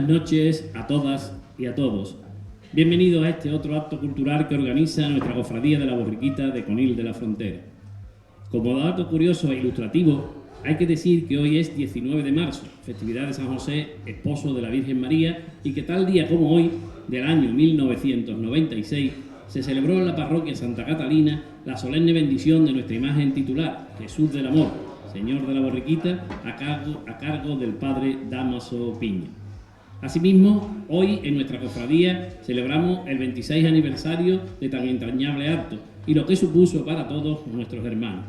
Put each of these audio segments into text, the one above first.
Buenas noches a todas y a todos. Bienvenidos a este otro acto cultural que organiza nuestra cofradía de la Borriquita de Conil de la Frontera. Como dato curioso e ilustrativo, hay que decir que hoy es 19 de marzo, festividad de San José, esposo de la Virgen María, y que tal día como hoy, del año 1996, se celebró en la parroquia Santa Catalina la solemne bendición de nuestra imagen titular, Jesús del Amor, Señor de la Borriquita, a cargo del padre Dámaso Piña. Asimismo, hoy en nuestra cofradía celebramos el 26 aniversario de tan entrañable acto y lo que supuso para todos nuestros hermanos.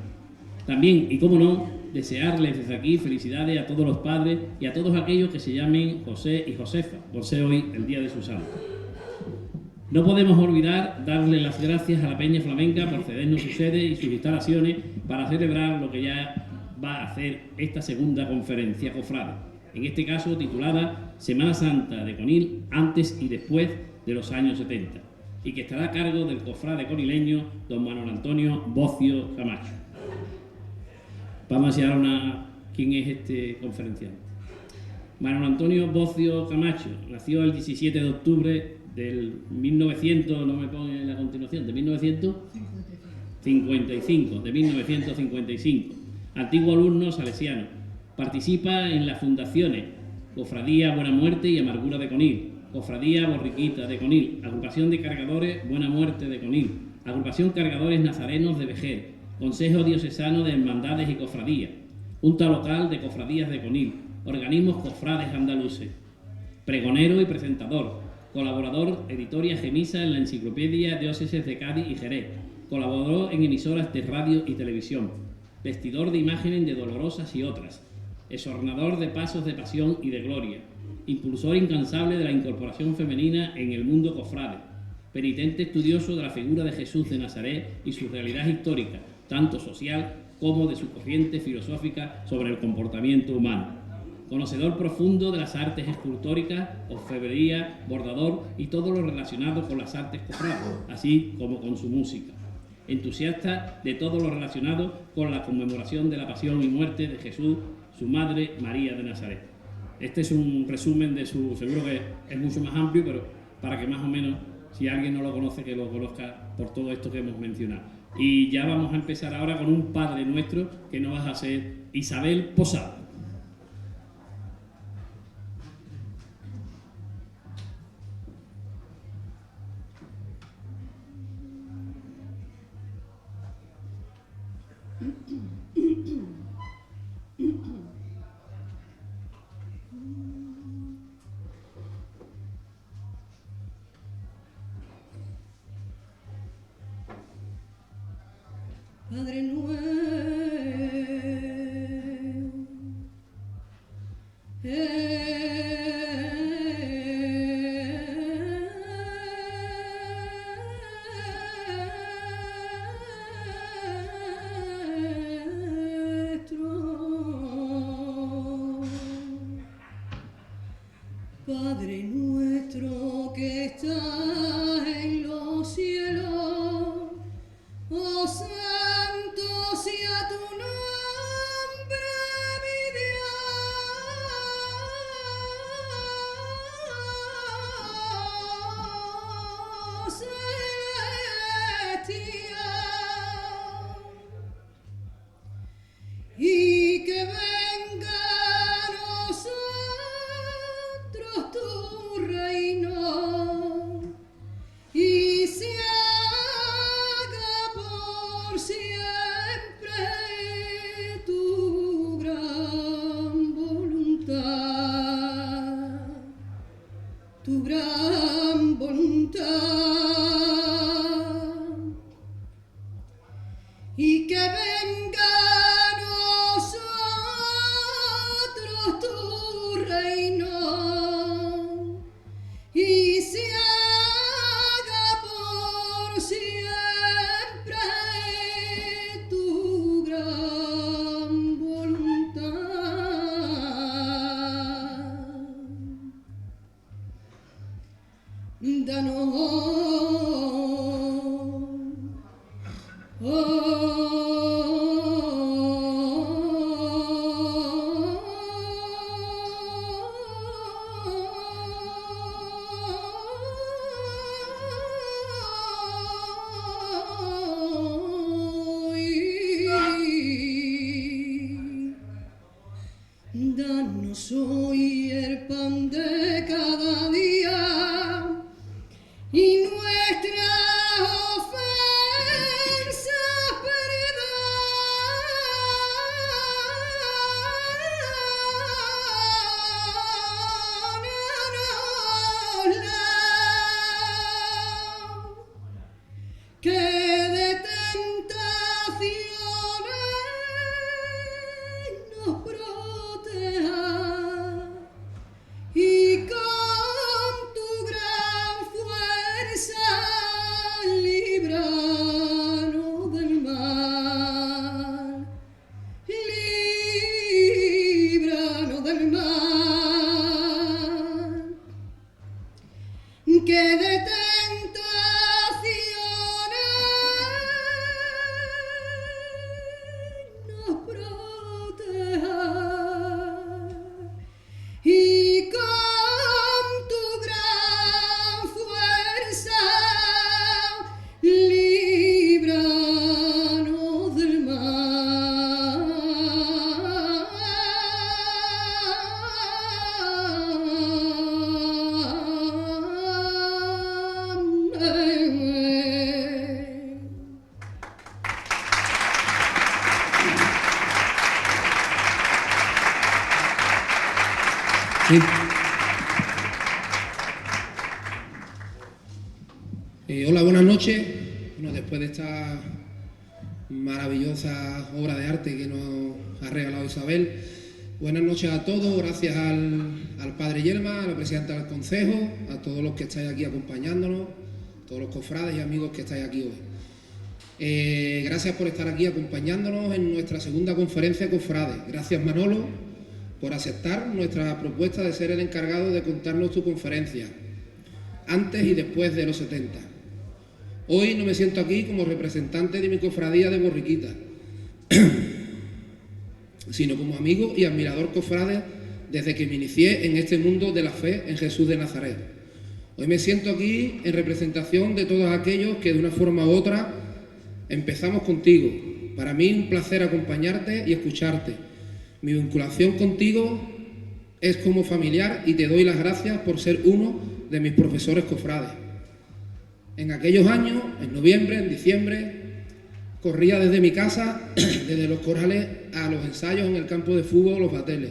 También, y cómo no, desearles desde aquí felicidades a todos los padres y a todos aquellos que se llamen José y Josefa, por ser hoy el día de su santo. No podemos olvidar darle las gracias a la Peña Flamenca por cedernos su sede y sus instalaciones para celebrar lo que ya va a hacer esta segunda conferencia cofrade, en este caso titulada Semana Santa de Conil antes y después de los años 70, y que estará a cargo del cofrade conileño don Manuel Antonio Bocio Camacho. Vamos a enseñar quién es este conferenciante. Manuel Antonio Bocio Camacho nació el 17 de octubre del 1900, no me pone la continuación, de 1955, antiguo alumno salesiano. Participa en las fundaciones Cofradía Buena Muerte y Amargura de Conil, Cofradía Borriquita de Conil, Agrupación de Cargadores Buena Muerte de Conil, Agrupación Cargadores Nazarenos de Vejer, Consejo Diocesano de Hermandades y Cofradías, Junta Local de Cofradías de Conil, Organismos Cofrades Andaluces, pregonero y presentador, colaborador Editoria Gemisa en la Enciclopedia Diócesis de Cádiz y Jerez, colaborador en emisoras de radio y televisión, vestidor de imágenes de Dolorosas y otras, exornador de pasos de pasión y de gloria, impulsor incansable de la incorporación femenina en el mundo cofrade, penitente estudioso de la figura de Jesús de Nazaret y su realidad histórica, tanto social como de su corriente filosófica sobre el comportamiento humano, conocedor profundo de las artes escultóricas, orfebrería, bordador y todo lo relacionado con las artes cofrades, así como con su música. Entusiasta de todo lo relacionado con la conmemoración de la pasión y muerte de Jesús, su madre María de Nazaret. Este es un resumen de su, seguro que es mucho más amplio, pero para que más o menos, si alguien no lo conoce, que lo conozca por todo esto que hemos mencionado. Y ya vamos a empezar ahora con un Padre Nuestro que nos va a hacer Isabel Posada. Padre nuestro, Padre nuestro que estás en los cielos, oh santo sea tu nombre, mi Dios celestial, y que venga a nosotros tu reino y se haga por siempre tu gran voluntad, y que venga a nosotros tu reino y se haga por siempre tu gran voluntad. Danos nos proteja y con tu gran fuerza líbranos del mal. Sí. Hola, buenas noches. Bueno, después de esta maravillosa obra de arte que nos ha regalado Isabel, buenas noches a todos. Gracias al Padre Yelma, a la Presidenta del Concejo, a todos los que estáis aquí acompañándonos, todos los cofrades y amigos que estáis aquí hoy. Gracias por estar aquí acompañándonos en nuestra segunda conferencia cofrade. Gracias, Manolo, por aceptar nuestra propuesta de ser el encargado de contarnos tu conferencia, antes y después de los 70. Hoy no me siento aquí como representante de mi cofradía de Borriquita, sino como amigo y admirador cofrade desde que me inicié en este mundo de la fe en Jesús de Nazaret. Hoy me siento aquí en representación de todos aquellos que de una forma u otra empezamos contigo. Para mí un placer acompañarte y escucharte. Mi vinculación contigo es como familiar y te doy las gracias por ser uno de mis profesores cofrades. En aquellos años, en noviembre, en diciembre, corría desde mi casa, desde los corrales a los ensayos en el campo de fútbol Los Bateles,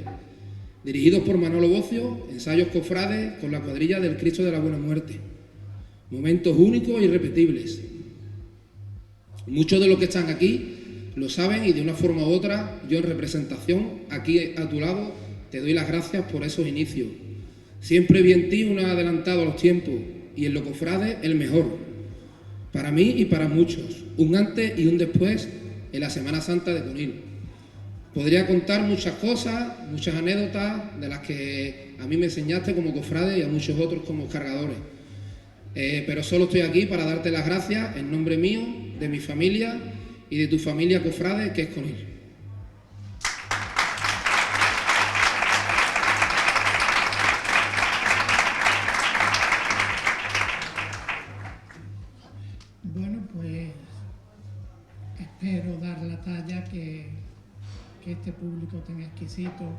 dirigidos por Manolo Bocio, ensayos cofrades con la cuadrilla del Cristo de la Buena Muerte. Momentos únicos e irrepetibles. Muchos de los que están aquí lo saben y de una forma u otra, yo en representación, aquí a tu lado, te doy las gracias por esos inicios. Siempre vi en ti un adelantado a los tiempos y en lo cofrade el mejor. Para mí y para muchos, un antes y un después en la Semana Santa de Conil. Podría contar muchas cosas, muchas anécdotas de las que a mí me enseñaste como cofrade y a muchos otros como cargadores. Pero solo estoy aquí para darte las gracias en nombre mío, de mi familia y de tu familia cofrade, que es Conil. Bueno, pues espero dar la talla que este público tan exquisito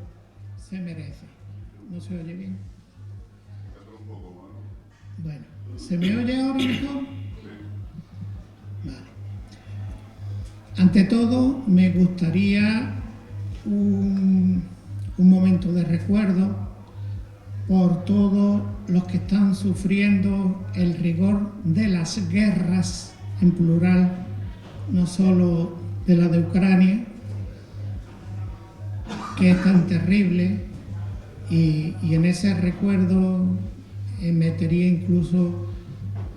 se merece. ¿No se oye bien? Bueno, ¿se me oye ahora mejor? Vale. Ante todo, me gustaría un momento de recuerdo por todos los que están sufriendo el rigor de las guerras, en plural, no solo de la de Ucrania, que es tan terrible, y en ese recuerdo metería incluso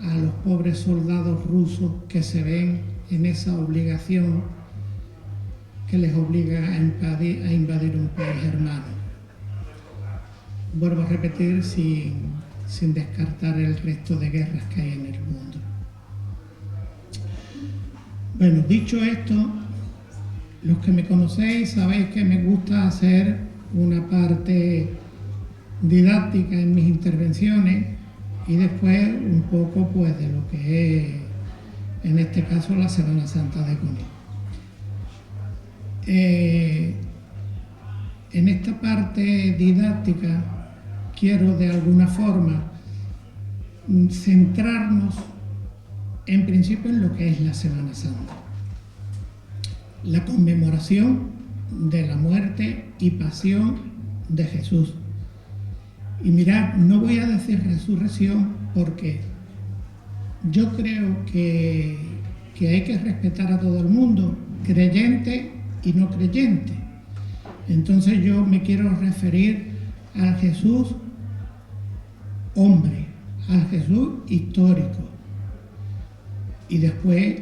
a los pobres soldados rusos que se ven en esa obligación que les obliga a invadir un país hermano. Vuelvo a repetir, sin descartar el resto de guerras que hay en el mundo. Bueno, dicho esto, los que me conocéis sabéis que me gusta hacer una parte didáctica en mis intervenciones y después un poco pues de lo que es, en este caso, la Semana Santa de Conil. En esta parte didáctica quiero de alguna forma centrarnos en principio en lo que es la Semana Santa, la conmemoración de la muerte y pasión de Jesús. Y mirad, no voy a decir resurrección porque yo creo que hay que respetar a todo el mundo, creyente y no creyente. Entonces yo me quiero referir al Jesús hombre, al Jesús histórico. Y después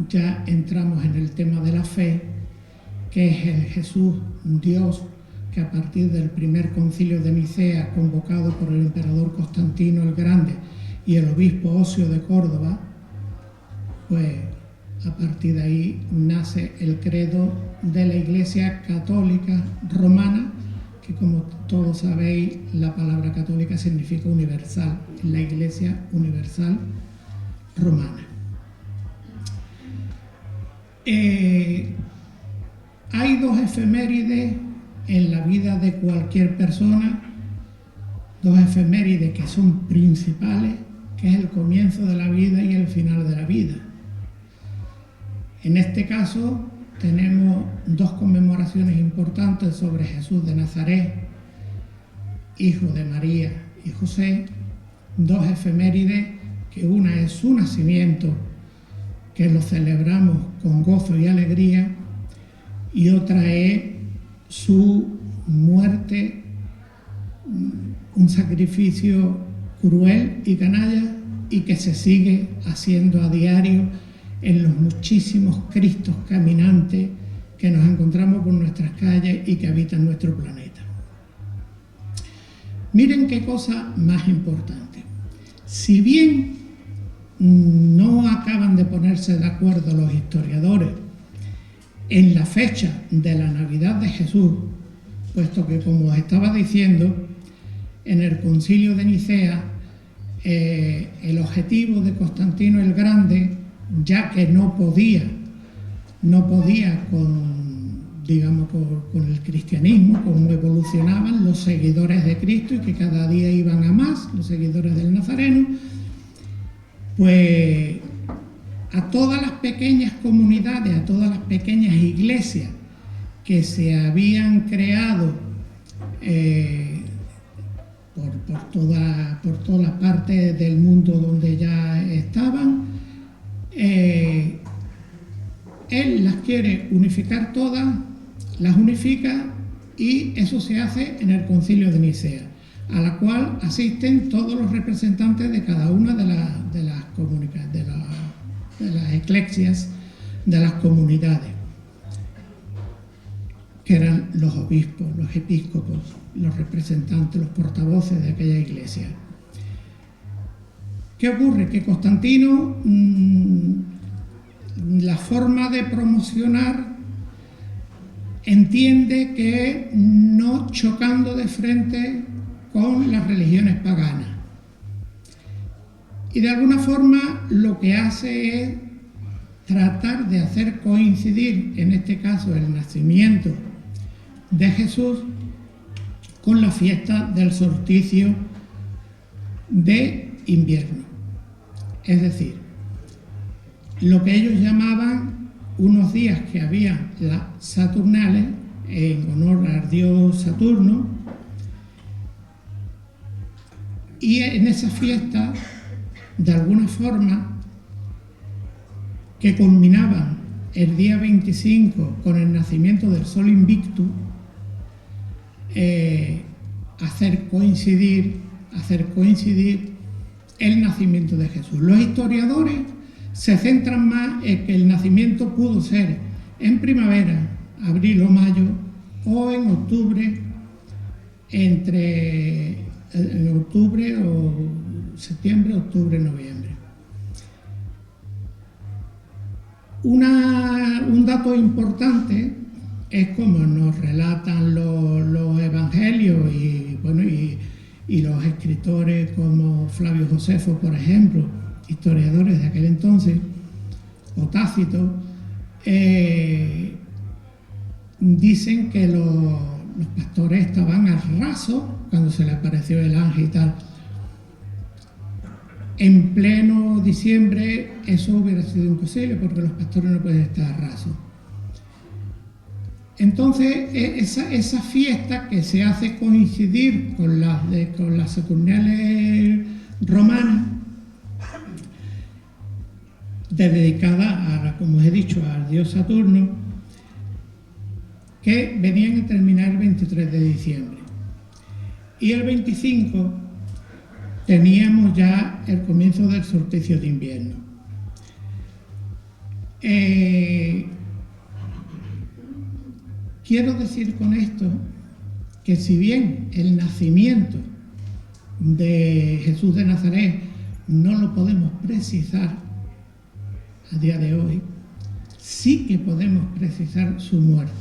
ya entramos en el tema de la fe, que es el Jesús Dios, que a partir del primer concilio de Nicea, convocado por el emperador Constantino el Grande, y el obispo Osio de Córdoba, pues a partir de ahí nace el credo de la Iglesia Católica Romana, que como todos sabéis, la palabra católica significa universal, la Iglesia Universal Romana. Hay dos efemérides en la vida de cualquier persona, dos efemérides que son principales, que es el comienzo de la vida y el final de la vida. En este caso tenemos dos conmemoraciones importantes sobre Jesús de Nazaret, hijo de María y José, dos efemérides, que una es su nacimiento, que lo celebramos con gozo y alegría, y otra es su muerte, un sacrificio cruel y canalla, y que se sigue haciendo a diario en los muchísimos Cristos caminantes que nos encontramos por nuestras calles y que habitan nuestro planeta. Miren qué cosa más importante. Si bien no acaban de ponerse de acuerdo los historiadores en la fecha de la Navidad de Jesús, puesto que, como os estaba diciendo, en el Concilio de Nicea, el objetivo de Constantino el Grande, ya que no podía con el cristianismo, como evolucionaban los seguidores de Cristo y que cada día iban a más, los seguidores del Nazareno, pues a todas las pequeñas comunidades, a todas las pequeñas iglesias que se habían creado por todas las partes del mundo donde ya estaban, él las quiere unificar todas, las unifica, y eso se hace en el Concilio de Nicea, a la cual asisten todos los representantes de cada una de las comunidades, de las eclesias, de las comunidades, que eran los obispos, los episcopos, los representantes, los portavoces de aquella iglesia. ¿Qué ocurre? Que Constantino, la forma de promocionar, entiende que no chocando de frente con las religiones paganas. Y de alguna forma lo que hace es tratar de hacer coincidir, en este caso, el nacimiento de Jesús con la fiesta del solsticio de invierno. Es decir, lo que ellos llamaban unos días que había las Saturnales, en honor al dios Saturno, y en esa fiesta, de alguna forma, que culminaban el día 25 con el nacimiento del Sol Invictus, hacer coincidir el nacimiento de Jesús. Los historiadores se centran más en que el nacimiento pudo ser en primavera, abril o mayo, o en octubre, en octubre o septiembre, octubre, noviembre. Un dato importante es como nos relatan los evangelios y los escritores como Flavio Josefo, por ejemplo, historiadores de aquel entonces, o Tácito, dicen que los pastores estaban al raso cuando se le apareció el ángel y tal. En pleno diciembre eso hubiera sido imposible porque los pastores no pueden estar al raso. Entonces, esa fiesta que se hace coincidir con las Saturnales romanas, dedicada, como he dicho, al dios Saturno, que venían a terminar el 23 de diciembre. Y el 25 teníamos ya el comienzo del solsticio de invierno. Quiero decir con esto que si bien el nacimiento de Jesús de Nazaret no lo podemos precisar a día de hoy, sí que podemos precisar su muerte.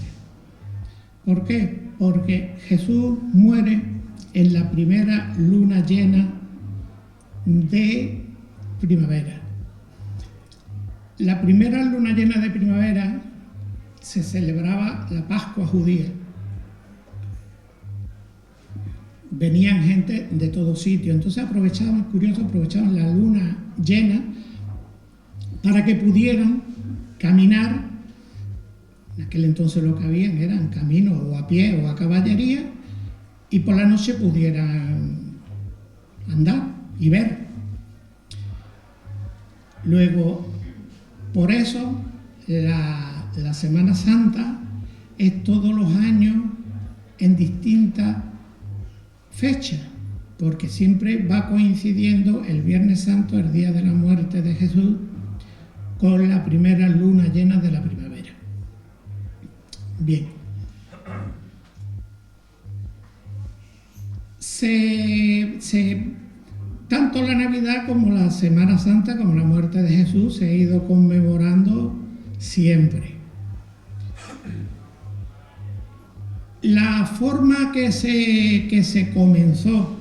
¿Por qué? Porque Jesús muere en la primera luna llena de primavera. La primera luna llena de primavera se celebraba la Pascua judía. Venían gente de todo sitio, entonces aprovechaban la luna llena para que pudieran caminar. En aquel entonces lo que habían eran caminos o a pie o a caballería, y por la noche pudieran andar y ver. Luego, por eso la Semana Santa es todos los años en distintas fechas, porque siempre va coincidiendo el Viernes Santo, el día de la muerte de Jesús, con la primera luna llena de la primavera. Bien. Tanto la Navidad como la Semana Santa, como la muerte de Jesús, se ha ido conmemorando siempre. La forma que se comenzó,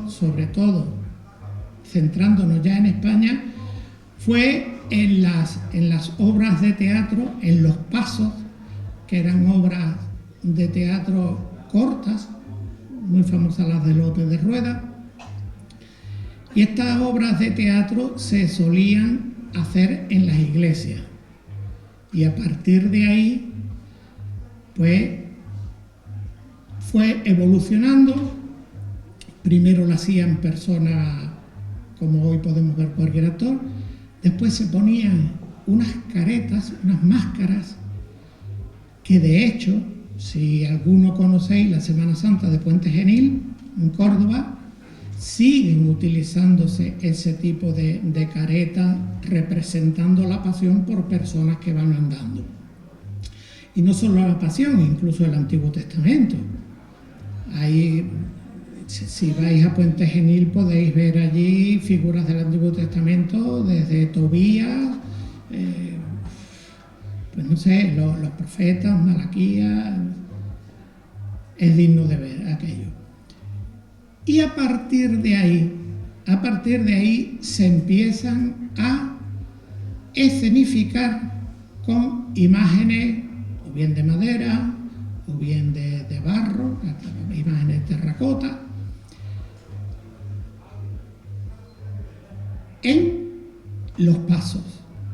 sobre todo centrándonos ya en España, fue en las obras de teatro, en los pasos, que eran obras de teatro cortas, muy famosas las de Lope de Rueda. Y estas obras de teatro se solían hacer en las iglesias. Y a partir de ahí, pues, fue evolucionando. Primero lo hacían personas, como hoy podemos ver cualquier actor. Después se ponían unas caretas, unas máscaras, que de hecho, si alguno conocéis la Semana Santa de Puente Genil, en Córdoba, siguen utilizándose ese tipo de caretas representando la pasión por personas que van andando. Y no solo la pasión, incluso el Antiguo Testamento. Ahí, si vais a Puente Genil, podéis ver allí figuras del Antiguo Testamento, desde Tobías, pues no sé, los profetas, Malaquías. Es digno de ver aquello. Y a partir de ahí se empiezan a escenificar con imágenes o bien de madera o bien de barro, imágenes de terracota, en los pasos.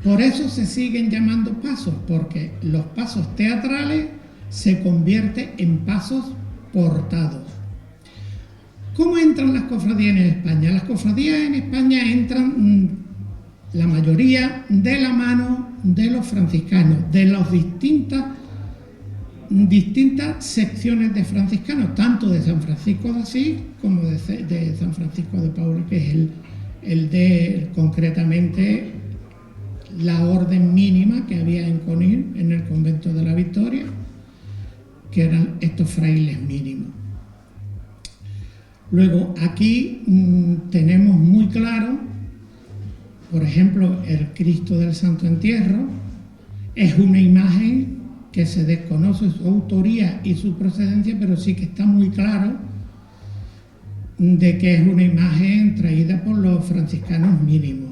Por eso se siguen llamando pasos, porque los pasos teatrales se convierten en pasos portados. ¿Cómo entran las cofradías en España? Las cofradías en España entran, la mayoría, de la mano de los franciscanos, de las distintas secciones de franciscanos, tanto de San Francisco de Asís como de San Francisco de Paula, que es el de, concretamente, la orden mínima que había en Conil, en el convento de la Victoria, que eran estos frailes mínimos. Luego, aquí tenemos muy claro, por ejemplo, el Cristo del Santo Entierro. Es una imagen que se desconoce su autoría y su procedencia, pero sí que está muy claro de que es una imagen traída por los franciscanos mínimos.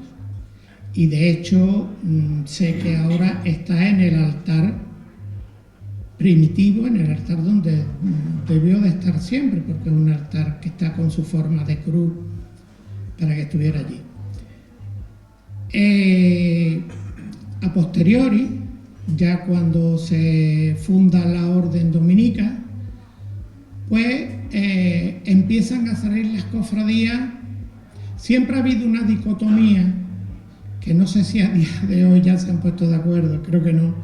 Y de hecho, sé que ahora está en el altar primitivo, en el altar donde debió de estar siempre, porque es un altar que está con su forma de cruz para que estuviera allí. A posteriori, ya cuando se funda la orden dominica, pues empiezan a salir las cofradías. Siempre ha habido una dicotomía, que no sé si a día de hoy ya se han puesto de acuerdo, creo que no,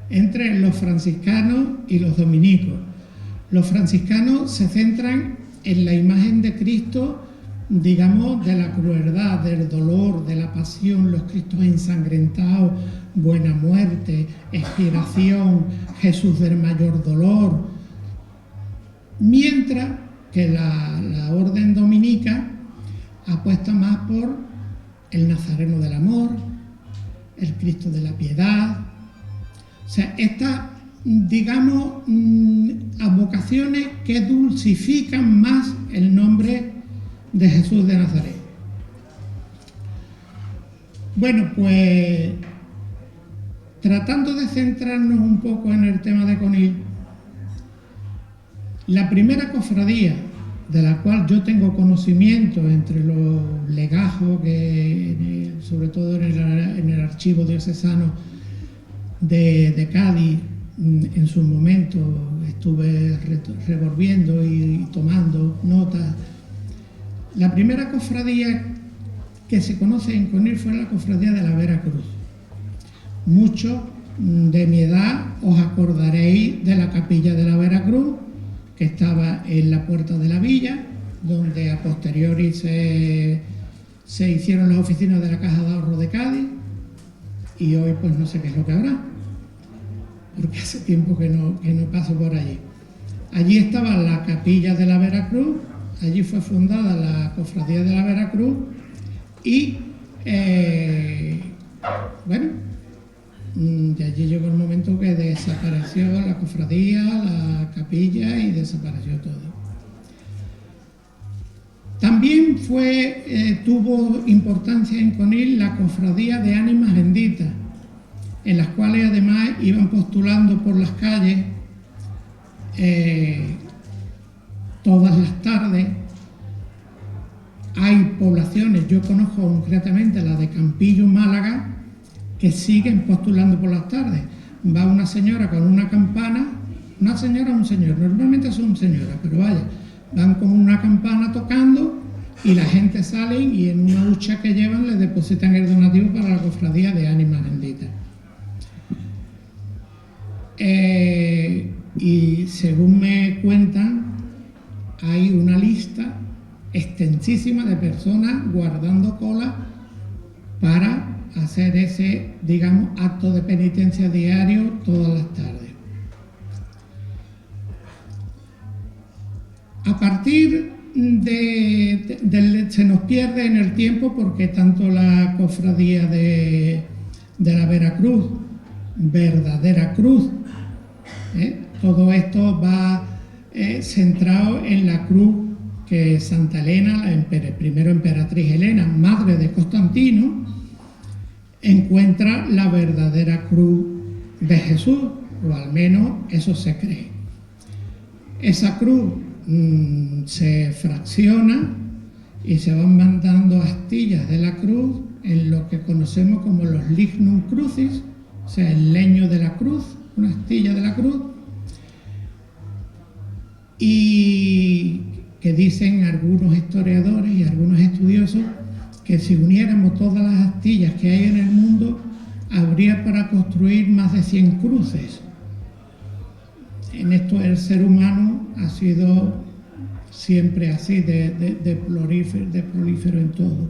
entre los franciscanos y los dominicos. Los franciscanos se centran en la imagen de Cristo, digamos, de la crueldad, del dolor, de la pasión, los Cristos ensangrentados, buena muerte, expiración, Jesús del mayor dolor. Mientras que la orden dominica apuesta más por el Nazareno del Amor, el Cristo de la Piedad. O sea, estas, digamos, advocaciones que dulcifican más el nombre de Jesús de Nazaret. Bueno, pues tratando de centrarnos un poco en el tema de Conil, la primera cofradía de la cual yo tengo conocimiento entre los legajos, que sobre todo en el archivo diocesano de Cádiz, en su momento estuve revolviendo y tomando notas. La primera cofradía que se conoce en Conil fue la cofradía de la Vera Cruz. Muchos de mi edad os acordaréis de la capilla de la Vera Cruz, que estaba en la puerta de la villa, donde a posteriori se hicieron las oficinas de la Caja de Ahorro de Cádiz, y hoy pues no sé qué es lo que habrá, porque hace tiempo que no paso por allí. Allí estaba la capilla de la Vera Cruz, allí fue fundada la cofradía de la Vera Cruz, y bueno, de allí llegó el momento que desapareció la cofradía, la capilla, y desapareció todo. También tuvo importancia en Conil la cofradía de ánimas benditas, en las cuales además iban postulando por las calles todas las tardes. Hay poblaciones, yo conozco concretamente la de Campillo, Málaga, que siguen postulando por las tardes. Va una señora con una campana, una señora o un señor, normalmente son señoras, pero vaya, van con una campana tocando y la gente sale y en una hucha que llevan les depositan el donativo para la cofradía de ánimas benditas. Y según me cuentan, hay una lista extensísima de personas guardando cola para hacer ese, digamos, acto de penitencia diario todas las tardes. A partir se nos pierde en el tiempo, porque tanto la cofradía de la Veracruz, verdadera cruz, todo esto va centrado en la cruz que Santa Elena, primero emperatriz Elena, madre de Constantino, encuentra la verdadera cruz de Jesús, o al menos eso se cree. Esa cruz se fracciona y se van mandando astillas de la cruz en lo que conocemos como los lignum crucis, o sea, el leño de la cruz, una astilla de la cruz, y que dicen algunos historiadores y algunos estudiosos que si uniéramos todas las astillas que hay en el mundo, habría para construir más de 100 cruces. En esto el ser humano ha sido siempre así, de prolífero en todo.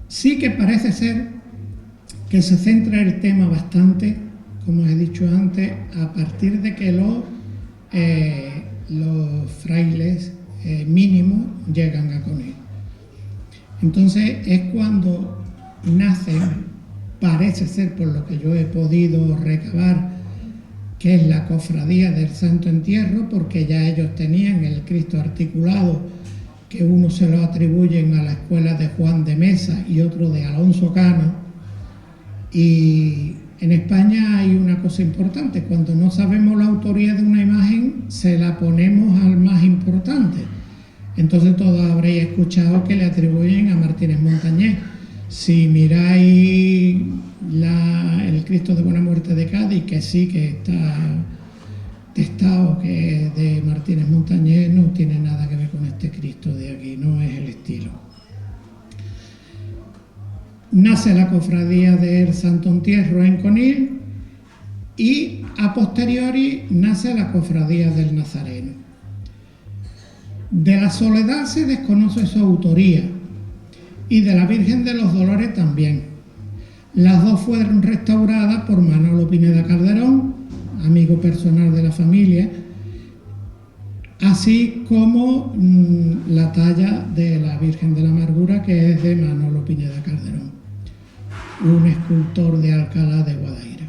Sí que parece ser que se centra el tema bastante, como os he dicho antes, a partir de que los frailes mínimos llegan a Conil. Entonces es cuando nacen, parece ser, por lo que yo he podido recabar, que es la cofradía del Santo Entierro, porque ya ellos tenían el Cristo articulado, que uno se lo atribuyen a la escuela de Juan de Mesa y otro de Alonso Cano. Y en España hay una cosa importante: cuando no sabemos la autoría de una imagen, se la ponemos al más importante. Entonces todos habréis escuchado que le atribuyen a Martínez Montañés. Si miráis el Cristo de Buena Muerte de Cádiz, que sí que está testado que es de Martínez Montañés, no tiene nada que ver con este Cristo de aquí, no es el estilo. Nace la cofradía del Santo Entierro en Conil y a posteriori nace la cofradía del Nazareno. De la Soledad se desconoce su autoría y de la Virgen de los Dolores también. Las dos fueron restauradas por Manolo Pineda Calderón amigo personal de la familia, así como la talla de la Virgen de la Amargura, que es de Manolo Pineda Calderón, un escultor de Alcalá de Guadaira.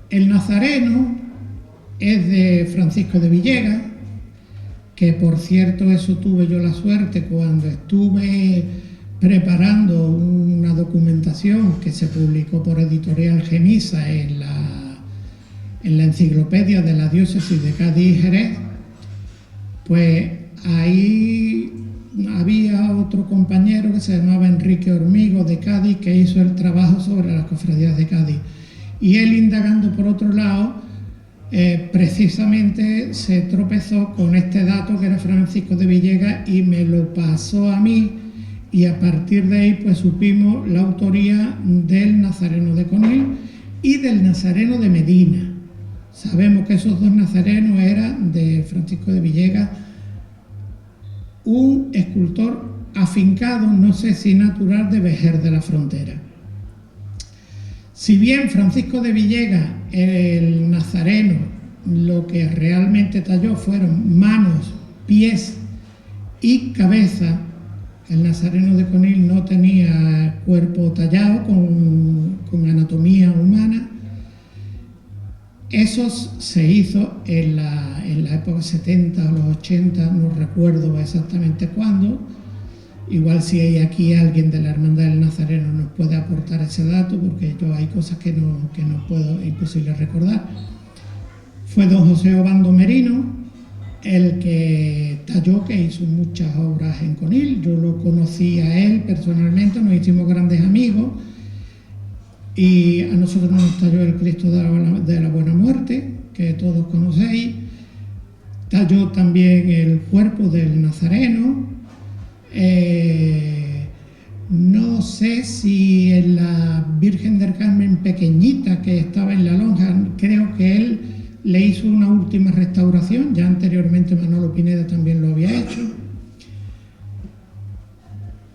El nazareno es de Francisco de Villegas, que por cierto eso tuve yo la suerte cuando estuve preparando una documentación que se publicó por Editorial Gemisa en la enciclopedia de la diócesis de Cádiz y Jerez. Pues ahí había otro compañero que se llamaba Enrique Hormigo de Cádiz, que hizo el trabajo sobre las cofradías de Cádiz, y él, indagando por otro lado, precisamente se tropezó con este dato que era Francisco de Villegas y me lo pasó a mí, y a partir de ahí pues supimos la autoría del Nazareno de Conil y del Nazareno de Medina. Sabemos que esos dos nazarenos eran de Francisco de Villegas, un escultor afincado, no sé si natural, de Vejer de la Frontera. Si bien Francisco de Villegas, el nazareno, lo que realmente talló fueron manos, pies y cabeza, el nazareno de Conil no tenía cuerpo tallado con anatomía humana. Eso se hizo en la época 70 o los 80, no recuerdo exactamente cuándo. Igual si hay aquí alguien de la Hermandad del Nazareno nos puede aportar ese dato, porque yo hay cosas que no puedo, es imposible recordar. Fue don José Obando Merino el que talló, que hizo muchas obras en Conil. Yo lo conocí a él personalmente, nos hicimos grandes amigos, y a nosotros nos talló el Cristo de la Buena Muerte, que todos conocéis. Talló también el cuerpo del Nazareno. No sé si en la Virgen del Carmen pequeñita que estaba en la lonja, creo que él le hizo una última restauración, ya anteriormente Manolo Pineda también lo había hecho,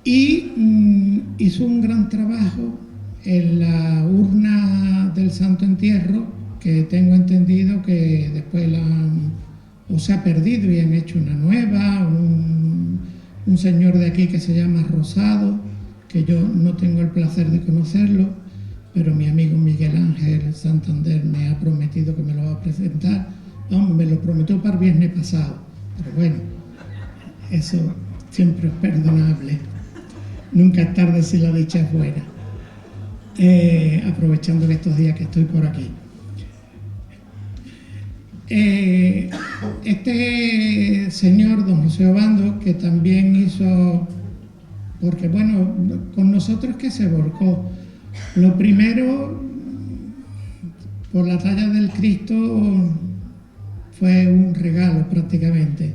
y hizo un gran trabajo en la urna del Santo Entierro, que tengo entendido que después se ha perdido y han hecho una nueva. Un señor de aquí que se llama Rosado, que yo no tengo el placer de conocerlo, pero mi amigo Miguel Ángel Santander me ha prometido que me lo va a presentar. Vamos, me lo prometió para el viernes pasado, pero bueno, eso siempre es perdonable. Nunca es tarde si la dicha es buena. Aprovechando que estos días que estoy por aquí. Este señor, don José Obando, que también hizo, porque bueno, con nosotros que se volcó. Lo primero, por la talla del Cristo, fue un regalo prácticamente.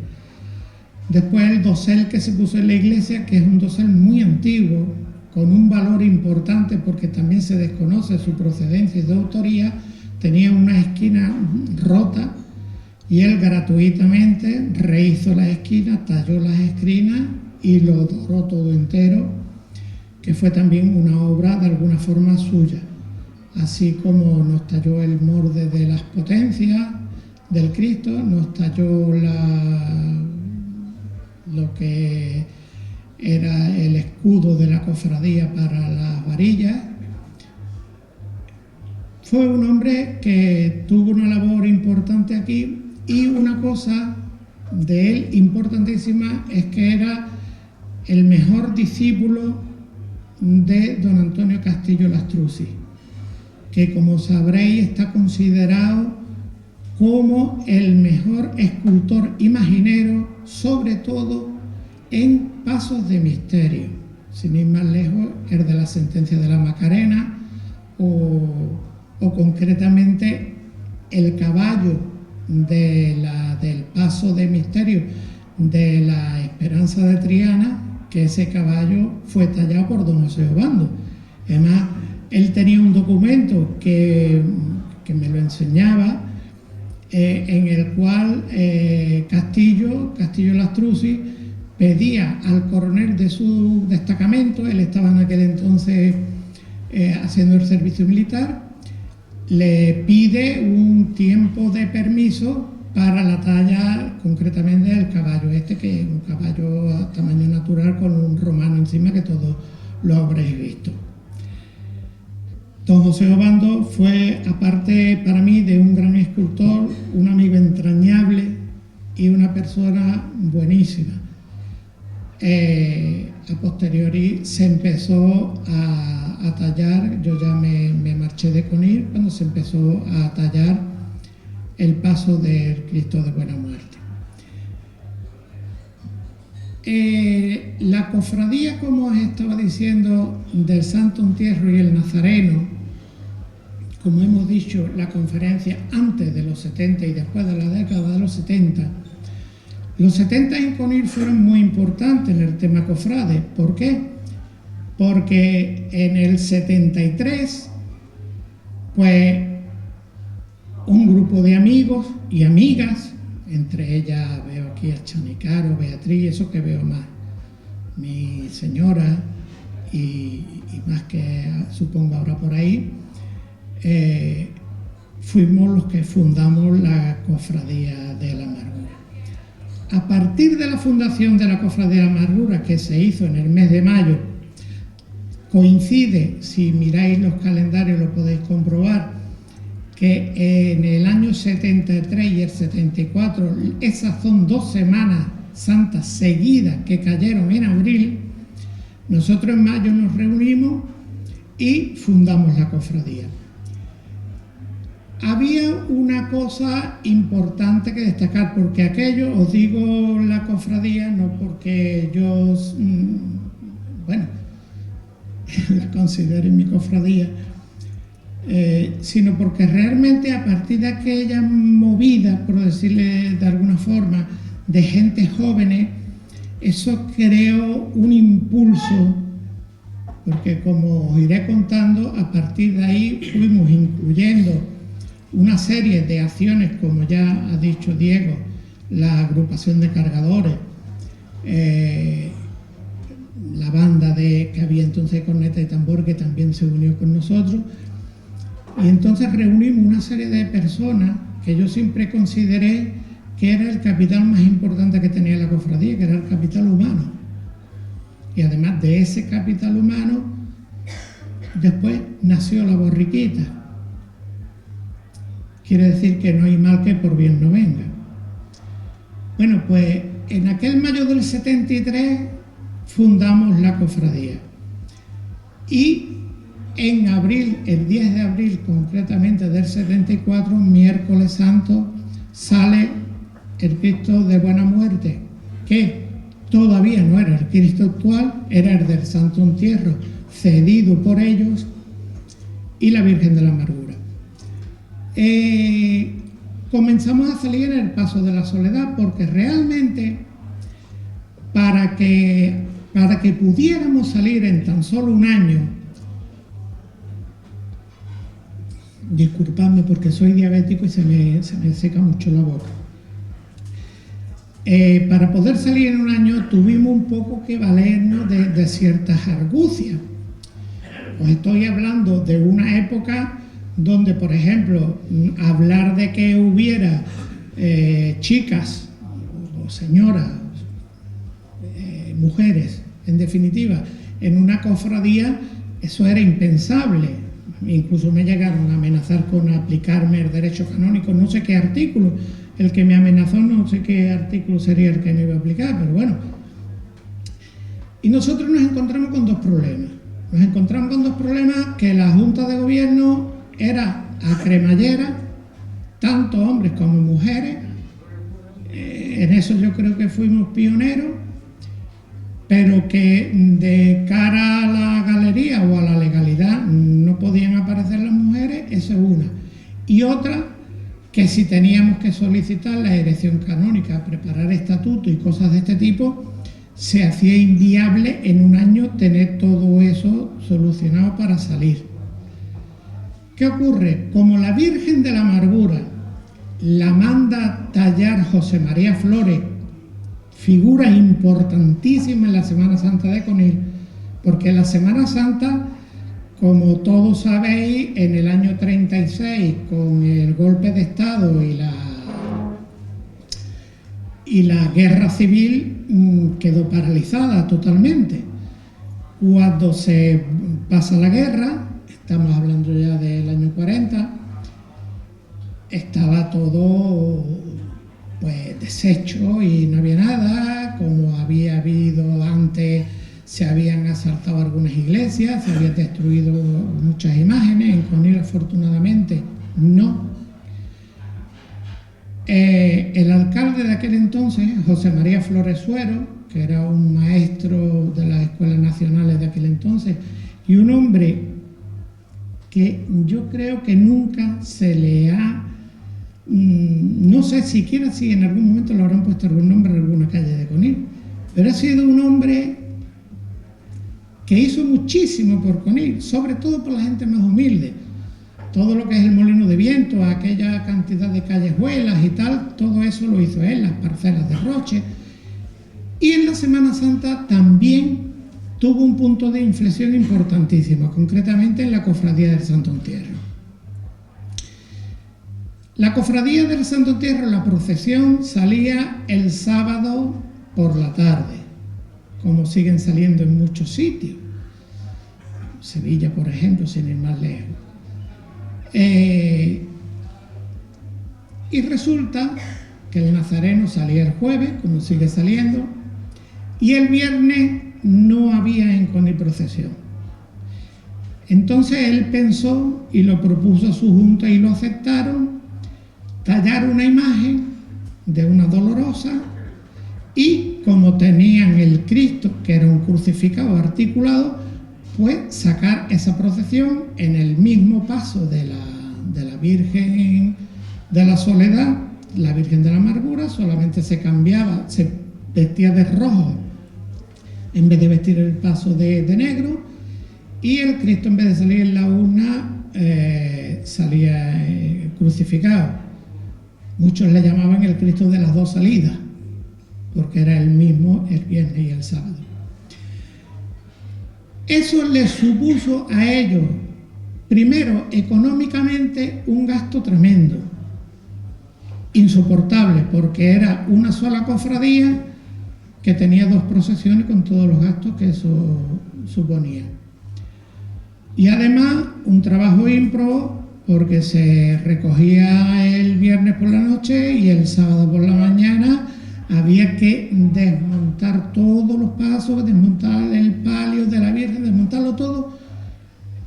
Después el dosel que se puso en la iglesia, que es un dosel muy antiguo, con un valor importante porque también se desconoce su procedencia y su autoría, tenía una esquina rota, y él gratuitamente rehizo las esquinas, talló las esquinas y lo doró todo entero, que fue también una obra de alguna forma suya, así como nos talló el morde de las potencias del Cristo, nos talló lo que era el escudo de la cofradía para las varillas. Fue un hombre que tuvo una labor importante aquí, y una cosa de él importantísima es que era el mejor discípulo de don Antonio Castillo Lastrucci, que como sabréis está considerado como el mejor escultor imaginero, sobre todo en pasos de misterio. Sin ir más lejos, el de la Sentencia de la Macarena, o concretamente el caballo del paso de misterio de la Esperanza de Triana, que ese caballo fue tallado por don José Obando. Además, él tenía un documento que me lo enseñaba, en el cual Castillo Lastrucci pedía al coronel de su destacamento, él estaba en aquel entonces haciendo el servicio militar, le pide un tiempo de permiso para la talla concretamente del caballo este, que es un caballo a tamaño natural con un romano encima, que todos lo habréis visto. Don José Obando fue, aparte para mí de un gran escultor, un amigo entrañable y una persona buenísima. A posteriori se empezó a tallar, yo ya me marché de Conil cuando se empezó a tallar el paso del Cristo de Buena Muerte. La cofradía, como os estaba diciendo, del Santo Entierro y el Nazareno, como hemos dicho, la conferencia antes de los 70 y después de la década de los 70, los 70 en Conil fueron muy importantes en el tema cofrade. ¿Por qué? Porque en el 73, pues, un grupo de amigos y amigas, entre ellas veo aquí a Chanicaro, Beatriz, eso que veo más, mi señora y más que supongo ahora por ahí, fuimos los que fundamos la Cofradía de la Amargura. A partir de la fundación de la Cofradía de la Amargura, que se hizo en el mes de mayo, coincide, si miráis los calendarios lo podéis comprobar, que en el año 73 y el 74, esas son 2 semanas santas seguidas que cayeron en abril. Nosotros en mayo nos reunimos y fundamos la cofradía. Había una cosa importante que destacar, porque aquello, os digo la cofradía, no porque yo, bueno, la considere mi cofradía, sino porque realmente a partir de aquella movida, por decirle de alguna forma, de gente jóvenes, eso creó un impulso, porque como os iré contando, a partir de ahí fuimos incluyendo una serie de acciones, como ya ha dicho Diego, la agrupación de cargadores, la banda que había entonces corneta y tambor, que también se unió con nosotros, y entonces reunimos una serie de personas que yo siempre consideré que era el capital más importante que tenía la cofradía, que era el capital humano. Y además de ese capital humano, después nació la borriquita. Quiere decir que no hay mal que por bien no venga. Bueno, pues en aquel mayo del 73 fundamos la cofradía. Y en abril, el 10 de abril concretamente del 74, miércoles santo, sale el Cristo de Buena Muerte, que todavía no era el Cristo actual, era el del Santo Entierro, cedido por ellos, y la Virgen de la Amargura. Comenzamos a salir en el Paso de la Soledad, porque realmente para que pudiéramos salir en tan solo un año, disculpadme porque soy diabético y se me seca mucho la boca, para poder salir en un año tuvimos un poco que valernos de ciertas argucias. Os estoy hablando de una época donde, por ejemplo, hablar de que hubiera chicas o señoras, mujeres, en definitiva, en una cofradía, eso era impensable. Incluso me llegaron a amenazar con aplicarme el derecho canónico, no sé qué artículo, el que me amenazó, no sé qué artículo sería el que me iba a aplicar, pero bueno. Y nosotros nos encontramos con dos problemas. Nos encontramos con dos problemas: que la Junta de Gobierno era a cremallera, tanto hombres como mujeres. En eso yo creo que fuimos pioneros, pero que de cara a la galería o a la legalidad no podían aparecer las mujeres, esa es una. Y otra, que si teníamos que solicitar la erección canónica, preparar estatutos y cosas de este tipo, se hacía inviable en un año tener todo eso solucionado para salir. ¿Qué ocurre? Como la Virgen de la Amargura la manda tallar José María Flores, figura importantísima en la Semana Santa de Conil, porque en la Semana Santa como todos sabéis, en el año 36, con el golpe de Estado y la guerra civil, quedó paralizada totalmente. Cuando se pasa la guerra, estamos hablando ya del año 40, estaba todo pues deshecho y no había nada, como había habido antes. Se habían asaltado algunas iglesias, se habían destruido muchas imágenes. En Conil, afortunadamente, no. El alcalde de aquel entonces, José María Flores Suero, que era un maestro de las escuelas nacionales de aquel entonces, y un hombre que yo creo que nunca se le ha... no sé siquiera si en algún momento le habrán puesto algún nombre en alguna calle de Conil, pero ha sido un hombre que hizo muchísimo por Conil, sobre todo por la gente más humilde. Todo lo que es el molino de viento, aquella cantidad de callejuelas y tal, todo eso lo hizo él, las parcelas de Roche. Y en la Semana Santa también tuvo un punto de inflexión importantísimo, concretamente en la Cofradía del Santo Entierro. La Cofradía del Santo Entierro, la procesión, salía el sábado por la tarde, como siguen saliendo en muchos sitios. Sevilla, por ejemplo, sin ir más lejos. Y resulta que el nazareno salía el jueves, como sigue saliendo, y el viernes no había en Conil procesión. Entonces él pensó y lo propuso a su junta y lo aceptaron, tallar una imagen de una dolorosa y, como tenían el Cristo, que era un crucificado articulado, pues sacar esa procesión en el mismo paso de la Virgen de la Soledad, la Virgen de la Amargura. Solamente se cambiaba, se vestía de rojo en vez de vestir el paso de negro, y el Cristo, en vez de salir en la urna, salía crucificado. Muchos le llamaban el Cristo de las dos salidas, porque era el mismo el viernes y el sábado. Eso les supuso a ellos, primero, económicamente, un gasto tremendo, insoportable, porque era una sola cofradía que tenía dos procesiones con todos los gastos que eso suponía. Y además, un trabajo ímprobo, porque se recogía el viernes por la noche y el sábado por la mañana había que desmontar todos los pasos, desmontar el palio de la Virgen, desmontarlo todo,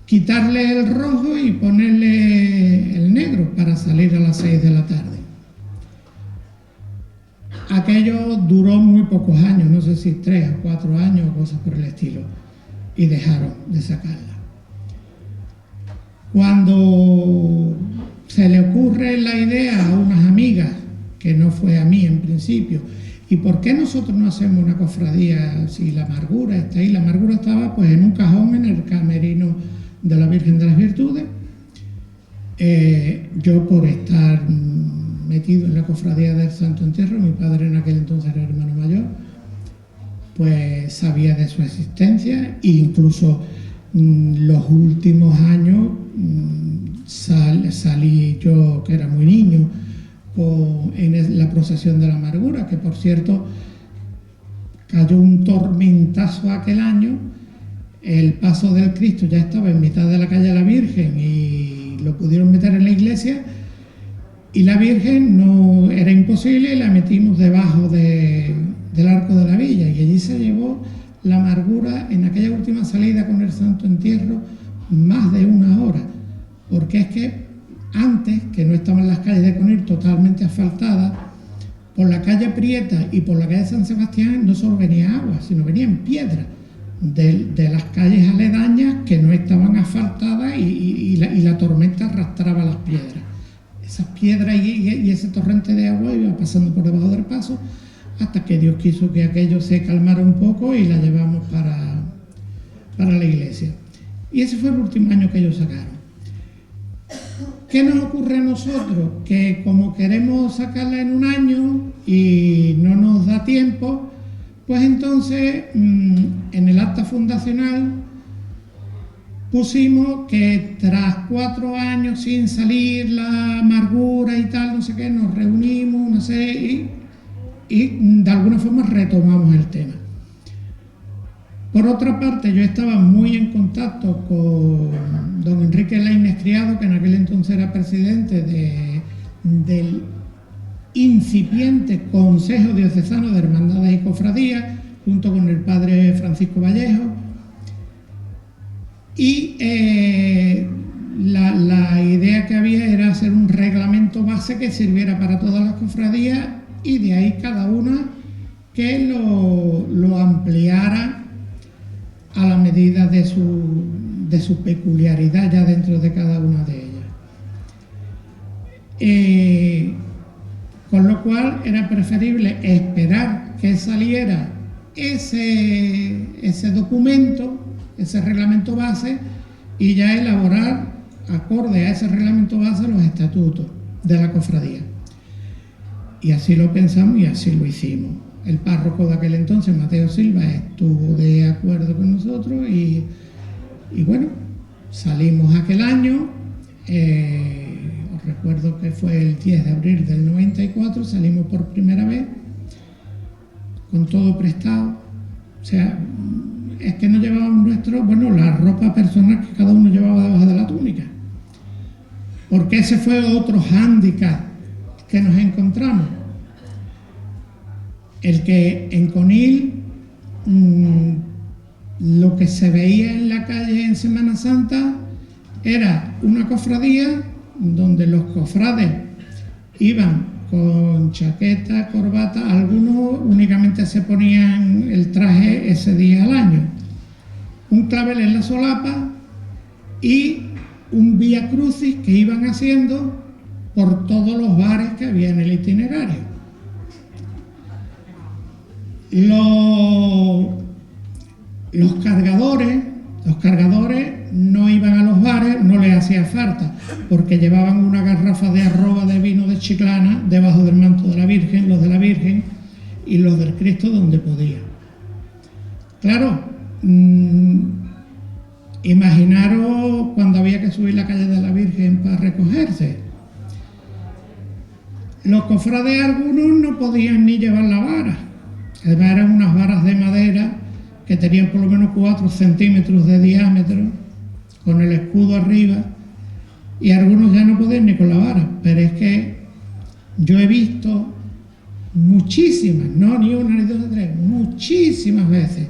quitarle el rojo y ponerle el negro para salir a las 6 de la tarde. Aquello duró muy pocos años, no sé si 3 o 4 años o cosas por el estilo, y dejaron de sacarla. Cuando se le ocurre la idea a unas amigas, que no fue a mí en principio, ¿y por qué nosotros no hacemos una cofradía si la Amargura está ahí? La Amargura estaba pues en un cajón en el camerino de la Virgen de las Virtudes. Yo, por estar metido en la cofradía del Santo Entierro, mi padre en aquel entonces era hermano mayor, pues sabía de su existencia, e incluso los últimos años salí yo, que era muy niño, en la procesión de la Amargura, que por cierto cayó un tormentazo aquel año. El paso del Cristo ya estaba en mitad de la calle de la Virgen y lo pudieron meter en la iglesia, y la Virgen no era imposible, la metimos debajo del arco de la villa, y allí se llevó la Amargura en aquella última salida con el Santo Entierro más de 1 hora, porque es que antes, que no estaban las calles de Conil totalmente asfaltadas, por la calle Prieta y por la calle San Sebastián no solo venía agua, sino venían piedras de las calles aledañas que no estaban asfaltadas, y la tormenta arrastraba las piedras. Esas piedras y ese torrente de agua iba pasando por debajo del paso, hasta que Dios quiso que aquello se calmara un poco y la llevamos para la iglesia. Y ese fue el último año que ellos sacaron. ¿Qué nos ocurre a nosotros? Que como queremos sacarla en 1 año y no nos da tiempo, pues entonces en el acta fundacional pusimos que tras 4 años sin salir, la amargura y tal, no sé qué, nos reunimos, no sé, y de alguna forma retomamos el tema. Por otra parte, yo estaba muy en contacto con don Enrique Lainez Criado, que en aquel entonces era presidente del incipiente Consejo Diocesano de Hermandades y Cofradías, junto con el padre Francisco Vallejo, y la idea que había era hacer un reglamento base que sirviera para todas las cofradías, y de ahí cada una que lo ampliara a la medida de su peculiaridad ya dentro de cada una de ellas. Con lo cual era preferible esperar que saliera ese documento, ese reglamento base, y ya elaborar, acorde a ese reglamento base, los estatutos de la cofradía. Y así lo pensamos y así lo hicimos. El párroco de aquel entonces, Mateo Silva, estuvo de acuerdo con nosotros y bueno, salimos aquel año. Os recuerdo que fue el 10 de abril del 94, salimos por primera vez, con todo prestado. O sea, es que no llevábamos la ropa personal que cada uno llevaba debajo de la túnica. Porque ese fue otro hándicap que nos encontramos. El que en Conil lo que se veía en la calle en Semana Santa era una cofradía donde los cofrades iban con chaqueta, corbata, algunos únicamente se ponían el traje ese día al año, un clavel en la solapa y un vía crucis que iban haciendo por todos los bares que había en el itinerario. Los cargadores no iban a los bares, no les hacía falta, porque llevaban una garrafa de arroba de vino de Chiclana debajo del manto de la Virgen, los de la Virgen y los del Cristo donde podían. Claro, imaginaros cuando había que subir la calle de la Virgen para recogerse. Los cofrades algunos no podían ni llevar la vara. Además eran unas varas de madera que tenían por lo menos 4 centímetros de diámetro, con el escudo arriba, y algunos ya no podían ni con la vara. Pero es que yo he visto muchísimas, no ni una ni dos ni tres, muchísimas veces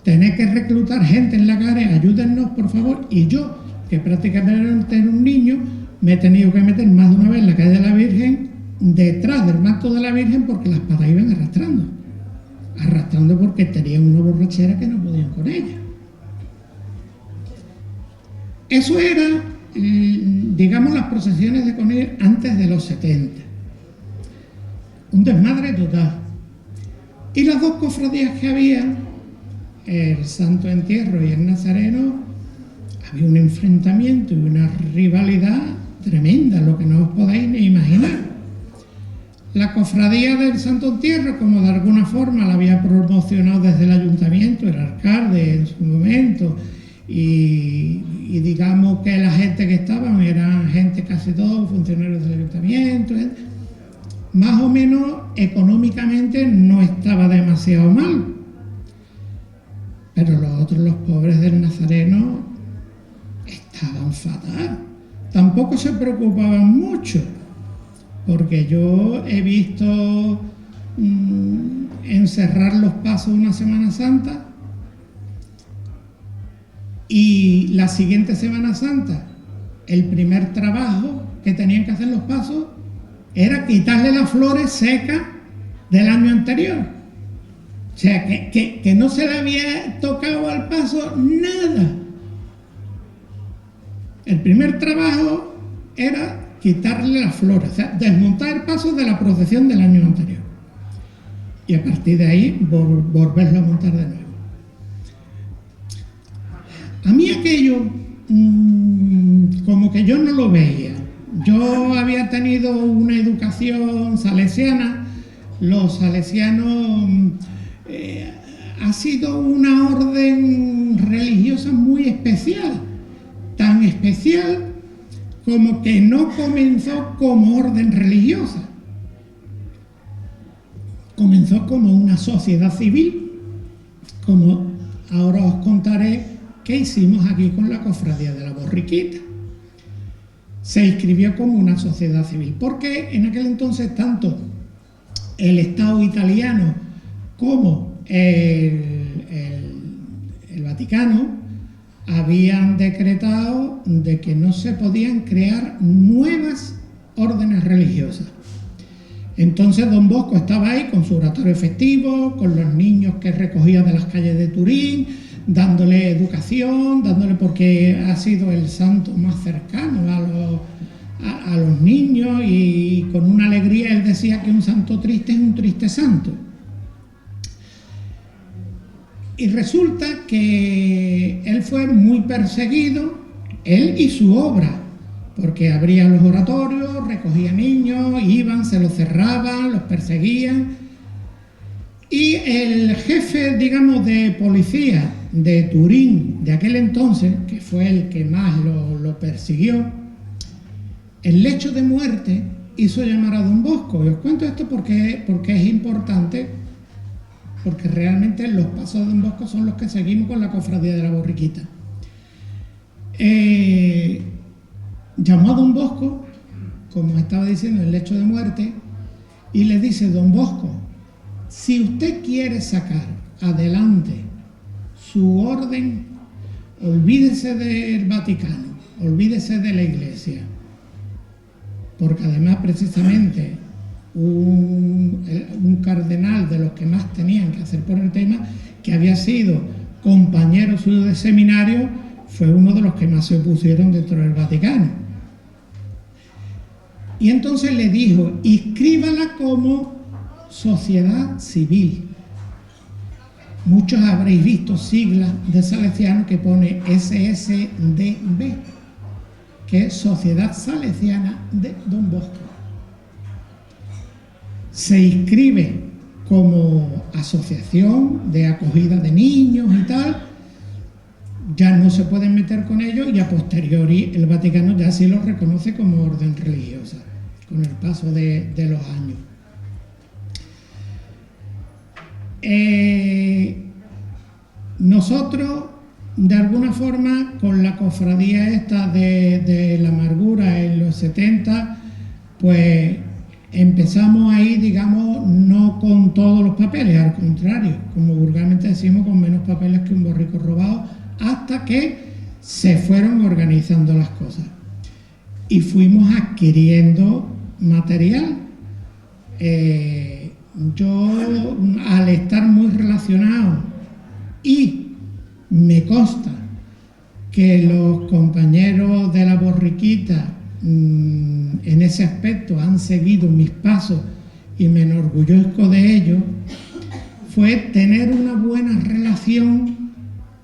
tener que reclutar gente en la calle, ayúdennos por favor, y yo, que prácticamente era un niño, me he tenido que meter más de una vez en la calle de la Virgen, detrás del manto de la Virgen, porque las patas iban arrastrando porque tenían una borrachera que no podían con ella. Eso era, digamos, las procesiones de Conil antes de los 70. Un desmadre total. Y las dos cofradías que había, el Santo Entierro y el Nazareno, había un enfrentamiento y una rivalidad tremenda, lo que no os podéis ni imaginar. La cofradía del Santo Entierro, como de alguna forma la había promocionado desde el ayuntamiento, el alcalde en su momento, y digamos que la gente que estaban eran gente casi todos funcionarios del ayuntamiento, más o menos económicamente no estaba demasiado mal. Pero los otros, los pobres del Nazareno, estaban fatal. Tampoco se preocupaban mucho, porque yo he visto encerrar los pasos una Semana Santa y la siguiente Semana Santa, el primer trabajo que tenían que hacer los pasos era quitarle las flores secas del año anterior. O sea, que no se le había tocado al paso nada. El primer trabajo era quitarle las flores, o sea, desmontar el paso de la procesión del año anterior. Y a partir de ahí, volverlo a montar de nuevo. A mí aquello, como que yo no lo veía. Yo había tenido una educación salesiana. Los salesianos ha sido una orden religiosa muy especial, tan especial como que no comenzó como orden religiosa, comenzó como una sociedad civil, como ahora os contaré qué hicimos aquí con la Cofradía de la Borriquita. Se inscribió como una sociedad civil, porque en aquel entonces tanto el Estado italiano como el Vaticano habían decretado de que no se podían crear nuevas órdenes religiosas. Entonces don Bosco estaba ahí con su oratorio efectivo, con los niños que recogía de las calles de Turín, dándole educación, porque ha sido el santo más cercano a los niños, y con una alegría él decía que un santo triste es un triste santo. Y resulta que él fue muy perseguido, él y su obra, porque abría los oratorios, recogía niños, iban, se los cerraban, los perseguían. Y el jefe, digamos, de policía de Turín de aquel entonces, que fue el que más lo persiguió, el lecho de muerte hizo llamar a don Bosco. Y os cuento esto porque es importante, porque realmente los pasos de don Bosco son los que seguimos con la Cofradía de la Borriquita. Llamó a don Bosco, como estaba diciendo, el lecho de muerte, y le dice: don Bosco, si usted quiere sacar adelante su orden, olvídese del Vaticano, olvídese de la Iglesia, porque además precisamente un cardenal de los que más tenían que hacer por el tema, que había sido compañero suyo de seminario, fue uno de los que más se opusieron dentro del Vaticano. Y entonces le dijo: inscríbala como sociedad civil. Muchos habréis visto siglas de salesianos que pone SSDB, que es Sociedad Salesiana de Don Bosco. Se inscribe como asociación de acogida de niños y tal. Ya no se pueden meter con ellos, y a posteriori el Vaticano ya sí los reconoce como orden religiosa, con el paso de los años. Nosotros, de alguna forma, con la cofradía esta de la amargura en los 70, pues empezamos ahí, digamos, no con todos los papeles, al contrario, como vulgarmente decimos, con menos papeles que un borrico robado, hasta que se fueron organizando las cosas y fuimos adquiriendo material. Yo, al estar muy relacionado, y me consta que los compañeros de la Borriquita en ese aspecto han seguido mis pasos y me enorgullezco de ello, fue tener una buena relación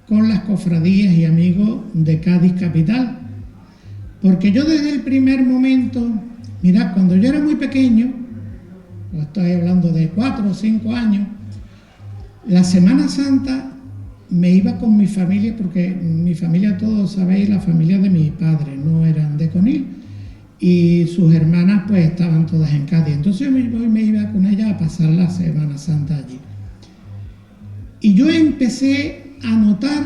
con las cofradías y amigos de Cádiz capital, porque yo desde el primer momento, mirad, cuando yo era muy pequeño, estoy hablando de 4 o 5 años, la Semana Santa me iba con mi familia, porque mi familia, todos sabéis, la familia de mi padre no eran de Conil, y sus hermanas pues estaban todas en Cádiz, entonces yo me iba con ellas a pasar la Semana Santa allí. Y yo empecé a notar,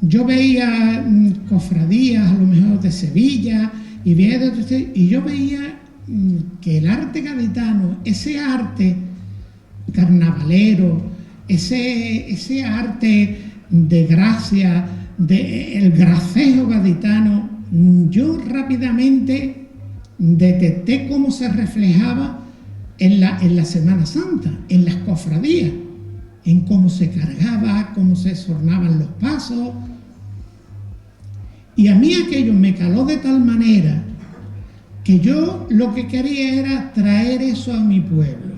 yo veía cofradías a lo mejor de Sevilla y yo veía que el arte gaditano, ese arte carnavalero, ese arte de gracia, el gracejo gaditano, yo rápidamente detecté cómo se reflejaba en la Semana Santa, en las cofradías, en cómo se cargaba, cómo se sornaban los pasos. Y a mí aquello me caló de tal manera que yo lo que quería era traer eso a mi pueblo.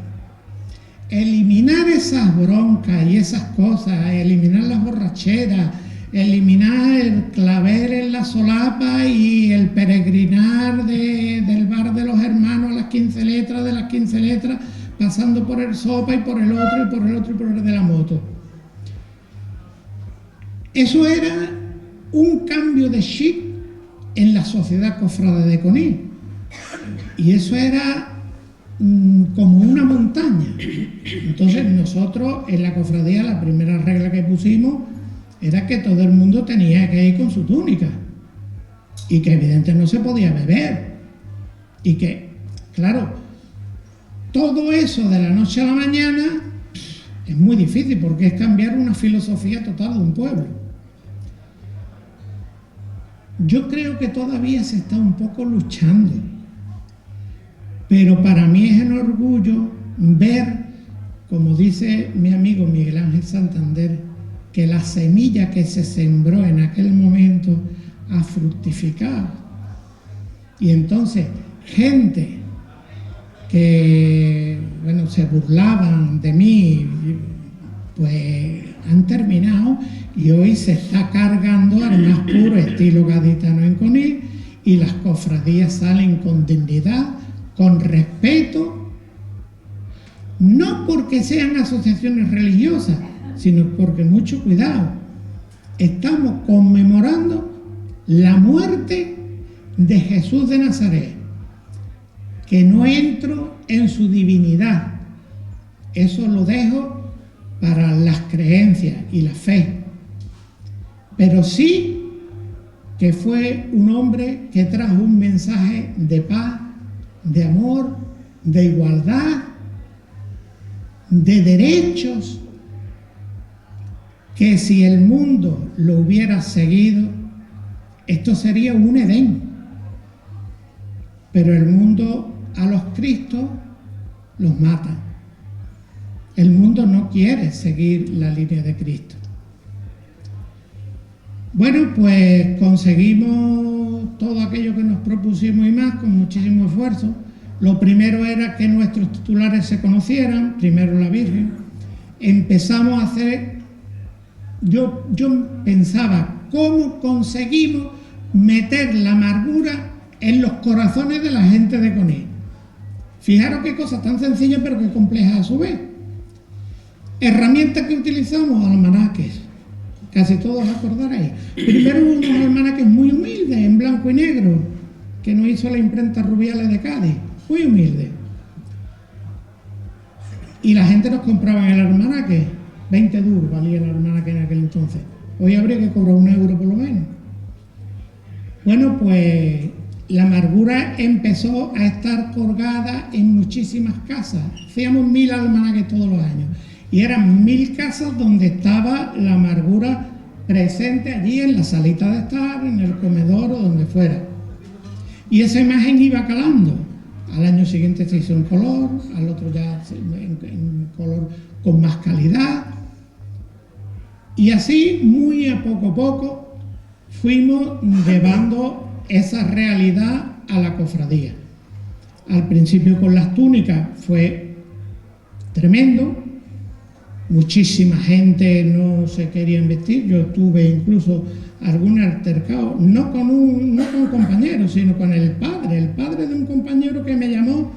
Eliminar esas broncas y esas cosas, eliminar las borracheras, eliminar el clavel en la solapa y el peregrinar del bar de los hermanos a las 15 letras, de las 15 letras, pasando por el sopa y por el otro y por el otro y por el de la moto. Eso era un cambio de chip en la sociedad cofrade de Conil. Y eso era como una montaña. Entonces nosotros en la cofradía la primera regla que pusimos era que todo el mundo tenía que ir con su túnica y que evidentemente no se podía beber y que, claro, todo eso de la noche a la mañana es muy difícil porque es cambiar una filosofía total de un pueblo. Yo creo que todavía se está un poco luchando, pero para mí es un orgullo ver, como dice mi amigo Miguel Ángel Santander, que la semilla que se sembró en aquel momento ha fructificado. Y entonces, gente que, bueno, se burlaban de mí, pues han terminado y hoy se está cargando al más puro estilo gaditano en Conil y las cofradías salen con dignidad, con respeto, no porque sean asociaciones religiosas, sino porque, mucho cuidado, estamos conmemorando la muerte de Jesús de Nazaret, que no entro en su divinidad, eso lo dejo para las creencias y la fe, pero sí que fue un hombre que trajo un mensaje de paz, de amor, de igualdad, de derechos, que si el mundo lo hubiera seguido, esto sería un Edén. Pero el mundo a los Cristos los mata. El mundo no quiere seguir la línea de Cristo. Bueno, pues conseguimos todo aquello que nos propusimos y más con muchísimo esfuerzo. Lo primero era que nuestros titulares se conocieran, primero la Virgen. Empezamos a hacer, yo pensaba, ¿cómo conseguimos meter la amargura en los corazones de la gente de Conil? Fijaros qué cosa tan sencilla pero que compleja a su vez. Herramientas que utilizamos, almanaques. Casi todos acordaréis. Primero unos almanaques muy humildes, en blanco y negro, que nos hizo la imprenta Rubiales de Cádiz. Muy humilde. Y la gente nos compraba en el almanaque. 20 duros valía el almanaque en aquel entonces. Hoy habría que cobrar 1 euro por lo menos. Bueno, pues la amargura empezó a estar colgada en muchísimas casas. Hacíamos 1000 almanaques todos los años. Y eran 1000 casas donde estaba la amargura presente allí en la salita de estar, en el comedor o donde fuera. Y esa imagen iba calando. Al año siguiente se hizo en color, al otro ya en color con más calidad. Y así, muy a poco, fuimos llevando esa realidad a la cofradía. Al principio con las túnicas fue tremendo. Muchísima gente no se quería vestir. Yo tuve incluso algún altercado, no con un compañero, sino con el padre de un compañero que me llamó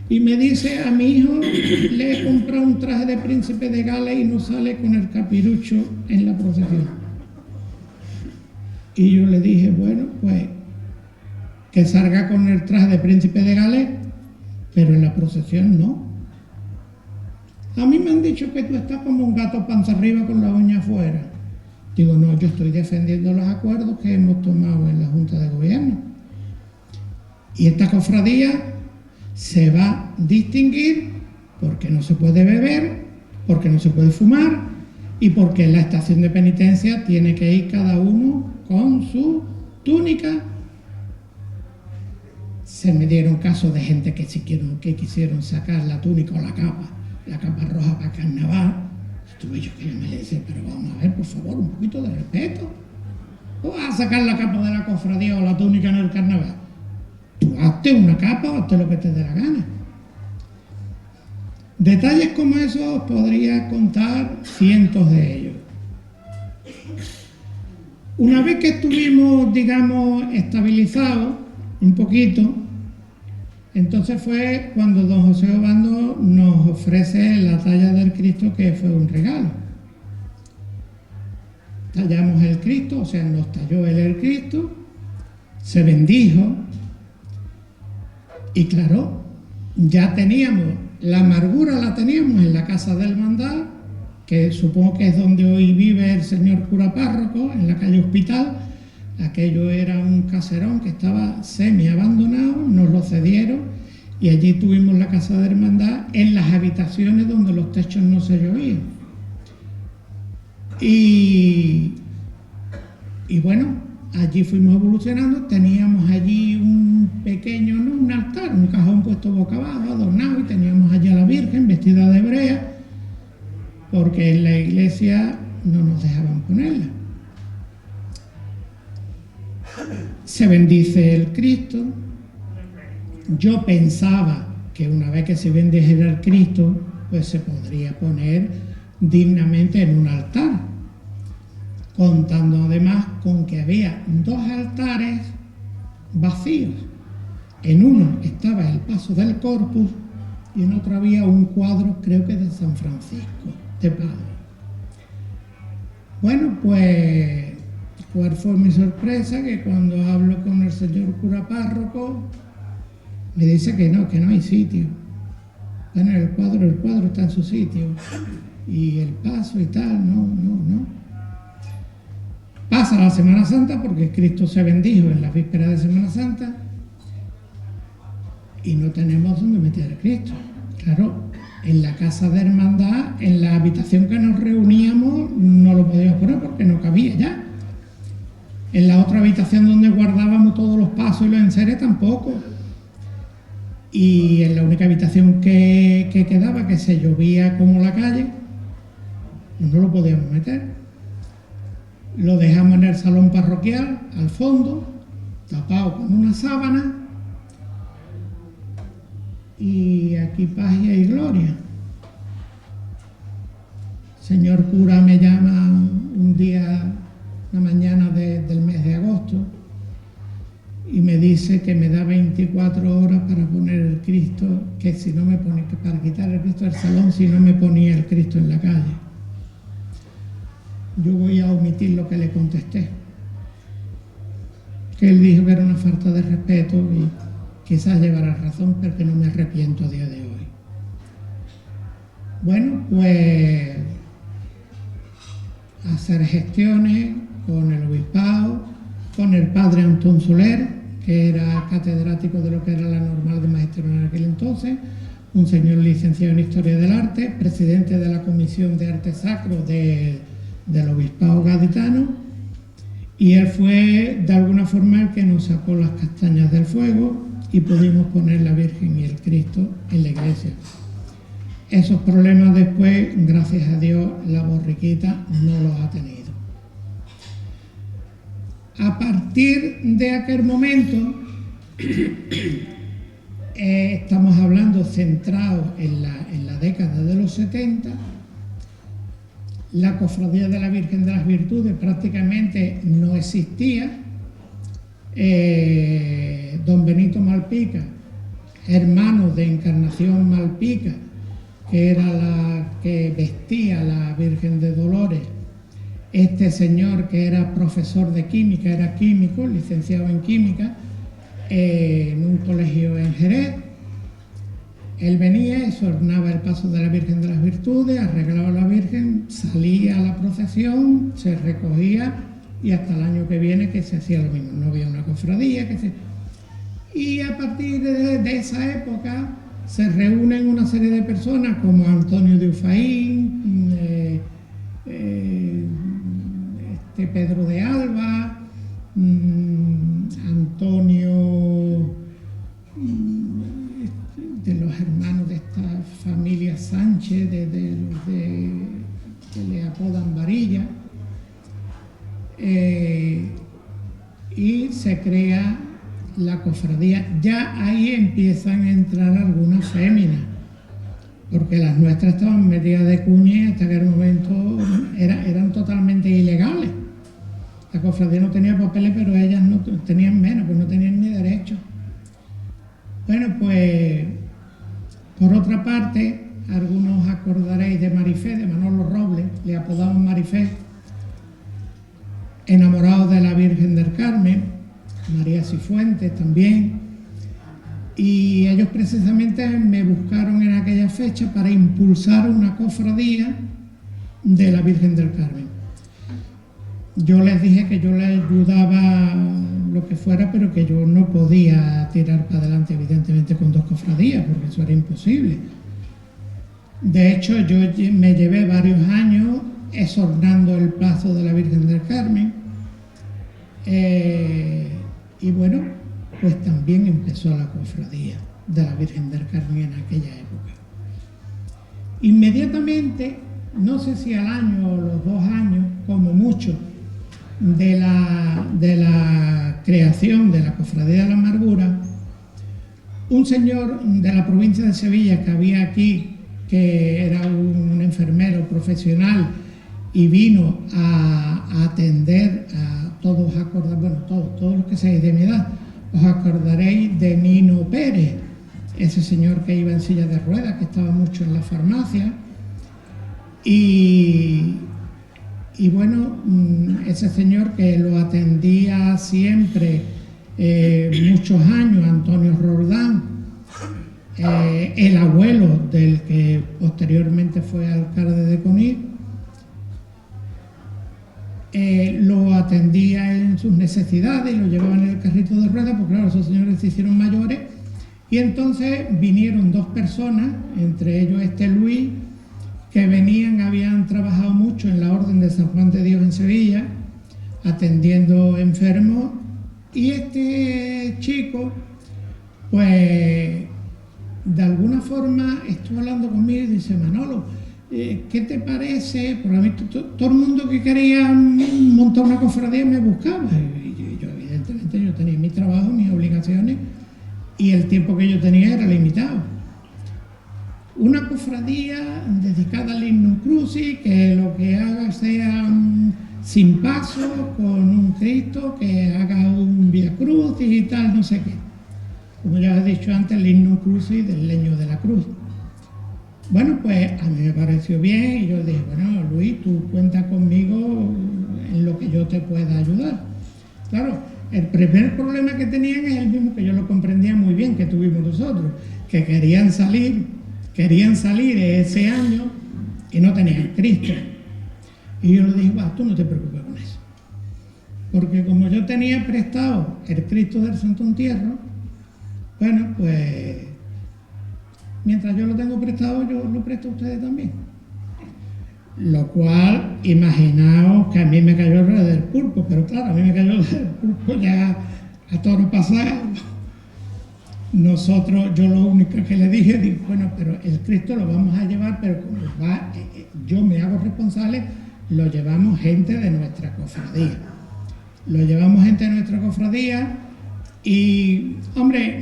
y me dice: a mi hijo le he comprado un traje de príncipe de Gales y no sale con el capirucho en la procesión. Y yo le dije: bueno, pues que salga con el traje de príncipe de Gales, pero en la procesión no. A mí me han dicho que tú estás como un gato panza arriba con la uña afuera. Digo: no, yo estoy defendiendo los acuerdos que hemos tomado en la Junta de Gobierno. Y esta cofradía se va a distinguir porque no se puede beber, porque no se puede fumar y porque en la estación de penitencia tiene que ir cada uno con su túnica. Se me dieron casos de gente que quisieron sacar la túnica o la capa roja para carnaval. Estuve yo que yo me le decía: pero vamos a ver, por favor, un poquito de respeto. ¿O vas a sacar la capa de la cofradía o la túnica en el carnaval? Tú hazte una capa o hazte lo que te dé la gana. Detalles como esos podría contar cientos de ellos. Una vez que estuvimos, digamos, estabilizados un poquito, entonces fue cuando don José Obando nos ofrece la talla del Cristo, que fue un regalo. Tallamos el Cristo, o sea, nos talló él el Cristo, se bendijo y claro, ya teníamos, la amargura la teníamos en la casa del Hermandad, que supongo que es donde hoy vive el señor cura párroco, en la calle Hospital. Aquello era un caserón que estaba semi abandonado, nos lo cedieron y allí tuvimos la casa de hermandad en las habitaciones donde los techos no se llovían. Y bueno, allí fuimos evolucionando, teníamos allí un pequeño, no un altar, un cajón puesto boca abajo, adornado, y teníamos allí a la Virgen vestida de hebrea, porque en la iglesia no nos dejaban ponerla. Se bendice el Cristo. Yo pensaba que una vez que se bendijera el Cristo, pues se podría poner dignamente en un altar, contando además con que había 2 altares vacíos. En uno estaba el paso del Corpus y en otro había un cuadro, creo que de San Francisco de Padua. Bueno, pues, ¿cuál fue mi sorpresa? Que cuando hablo con el señor cura párroco, me dice que no hay sitio. Bueno, el cuadro está en su sitio. Y el paso y tal, no. Pasa la Semana Santa, porque Cristo se bendijo en la víspera de Semana Santa, y no tenemos dónde meter a Cristo. Claro, en la casa de hermandad, en la habitación que nos reuníamos, no lo podíamos poner porque no cabía ya. En la otra habitación donde guardábamos todos los pasos y los enseres tampoco. Y en la única habitación que quedaba, que se llovía como la calle, no lo podíamos meter. Lo dejamos en el salón parroquial, al fondo, tapado con una sábana, y aquí paz y gloria. Señor cura me llama un día, una mañana del mes de agosto, y me dice que me da 24 horas para poner el Cristo, que si no me pone, que para quitar el Cristo del salón, si no me ponía el Cristo en la calle. Yo voy a omitir lo que le contesté, que él dijo que era una falta de respeto y quizás llevará razón, pero que no me arrepiento a día de hoy. Bueno, pues hacer gestiones con el obispado, con el padre Antón Soler, que era catedrático de lo que era la normal de magisterio en aquel entonces, un señor licenciado en Historia del Arte, presidente de la Comisión de Arte Sacro del Obispado Gaditano, y él fue de alguna forma el que nos sacó las castañas del fuego y pudimos poner la Virgen y el Cristo en la iglesia. Esos problemas después, gracias a Dios, la borriquita no los ha tenido. A partir de aquel momento, estamos hablando centrados en la década de los 70, la Cofradía de la Virgen de las Virtudes prácticamente no existía. Don Benito Malpica, hermano de Encarnación Malpica, que era la que vestía la Virgen de Dolores, este señor que era profesor de química, era químico, licenciado en química, en un colegio en Jerez. Él venía y sornaba el paso de la Virgen de las Virtudes, arreglaba a la Virgen, salía a la procesión, se recogía, y hasta el año que viene que se hacía lo mismo. No había una cofradía y a partir de esa época se reúnen una serie de personas como Antonio de Ufaín, Pedro de Alba, Antonio, de los hermanos de esta familia Sánchez, que le apodan Varilla, y se crea la cofradía. Ya ahí empiezan a entrar algunas féminas, porque las nuestras estaban metidas de cuña y hasta aquel momento eran totalmente ilegales. La cofradía no tenía papeles, pero ellas no tenían menos, pues no tenían ni derecho. Bueno, pues por otra parte, algunos acordaréis de Marifé, de Manolo Robles, le apodaban Marifé, enamorado de la Virgen del Carmen, María Cifuentes también, y ellos precisamente me buscaron en aquella fecha para impulsar una cofradía de la Virgen del Carmen. Yo les dije que yo les ayudaba lo que fuera, pero que yo no podía tirar para adelante evidentemente con 2 cofradías, porque eso era imposible. De hecho, yo me llevé varios años exornando el paso de la Virgen del Carmen, y bueno, pues también empezó la cofradía de la Virgen del Carmen en aquella época. Inmediatamente, no sé si al año o los 2 años, como mucho, de la creación de la Cofradía de la Amargura, un señor de la provincia de Sevilla que había aquí, que era un enfermero profesional y vino a atender a todos, todos los que seáis de mi edad, os acordaréis de Nino Pérez, ese señor que iba en silla de ruedas, que estaba mucho en la farmacia, y bueno, ese señor que lo atendía siempre muchos años, Antonio Roldán, el abuelo del que posteriormente fue alcalde de Conil, lo atendía en sus necesidades y lo llevaban en el carrito de ruedas, porque claro, esos señores se hicieron mayores, y entonces vinieron 2 personas, entre ellos Luis, que habían trabajado mucho en la Orden de San Juan de Dios en Sevilla, atendiendo enfermos, y este chico, pues, de alguna forma estuvo hablando conmigo y dice: Manolo, ¿qué te parece? Porque a mí todo el mundo que quería montar una cofradía me buscaba, y yo evidentemente yo tenía mi trabajo, mis obligaciones, y el tiempo que yo tenía era limitado. Una cofradía dedicada al Lignum Crucis, que lo que haga sea sin paso, con un Cristo, que haga un Via Crucis y tal, no sé qué. Como ya os he dicho antes, el Lignum Crucis del leño de la cruz. Bueno, pues a mí me pareció bien y yo dije: bueno, Luis, tú cuenta conmigo en lo que yo te pueda ayudar. Claro, el primer problema que tenían es el mismo que yo lo comprendía muy bien, que tuvimos nosotros, que querían salir ese año y no tenían Cristo. Y yo le dije: tú no te preocupes con eso, porque como yo tenía prestado el Cristo del Santo Entierro, bueno, pues mientras yo lo tengo prestado, yo lo presto a ustedes también. Lo cual, imaginaos que a mí me cayó el rey del pulpo, pero claro, a mí me cayó el rey del pulpo ya a toro pasado. Yo lo único que le dije, digo: bueno, pero el Cristo lo vamos a llevar, pero como yo me hago responsable, lo llevamos gente de nuestra cofradía. Y, hombre,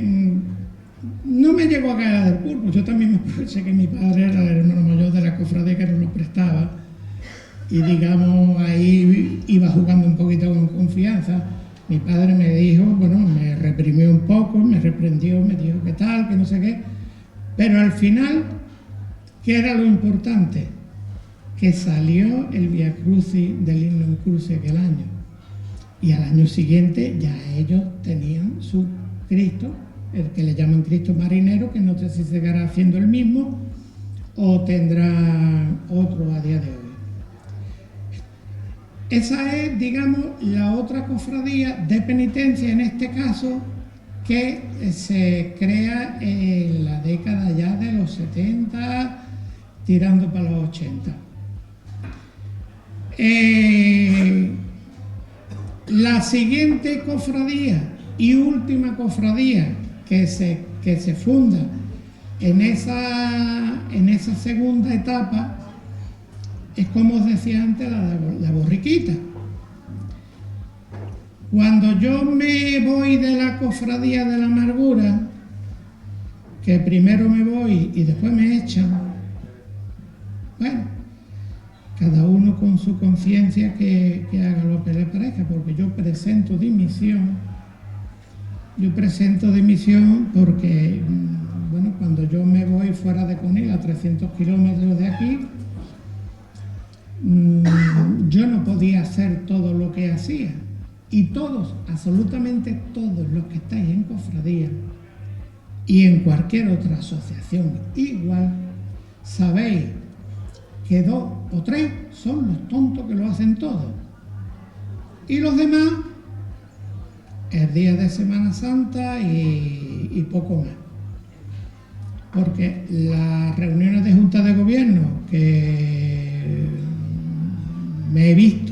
no me llegó a caer del pulpo. Yo también me aproveché que mi padre era el hermano mayor de la cofradía, que nos lo prestaba, y digamos, ahí iba jugando un poquito con confianza. Mi padre me dijo, me reprimió un poco, me reprendió, me dijo qué tal, que no sé qué, pero al final, ¿qué era lo importante? Que salió el Via Crucis del Lignum Crucis aquel año, y al año siguiente ya ellos tenían su Cristo, el que le llaman Cristo marinero, que no sé si seguirá haciendo el mismo o tendrá otro a día de hoy. Esa es, digamos, la otra cofradía de penitencia, en este caso, que se crea en la década ya de los 70, tirando para los 80. La siguiente cofradía y última cofradía que se funda en esa segunda etapa es, como os decía antes, la borriquita. Cuando yo me voy de la cofradía de la amargura, que primero me voy y después me echan, bueno, cada uno con su conciencia que haga lo que le parezca, porque yo presento dimisión porque, cuando yo me voy fuera de Conil, a 300 kilómetros de aquí, yo no podía hacer todo lo que hacía, Y todos, absolutamente todos los que estáis en cofradía y en cualquier otra asociación igual, sabéis que 2 o 3 son los tontos que lo hacen todo. Y los demás, el día de Semana Santa y poco más. Porque las reuniones de Junta de Gobierno que me he visto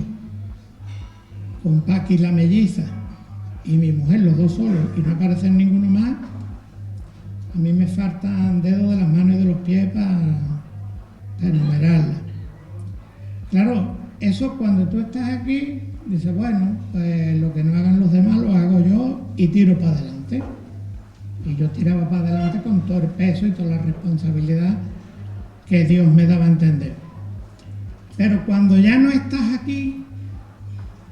con Paqui la melliza y mi mujer, los dos solos, y no aparecen ninguno más, a mí me faltan dedos de las manos y de los pies para enumerarlas. Claro, eso cuando tú estás aquí, dices, bueno, pues lo que no hagan los demás lo hago yo y tiro para adelante. Y yo tiraba para adelante con todo el peso y toda la responsabilidad que Dios me daba a entender. Pero cuando ya no estás aquí,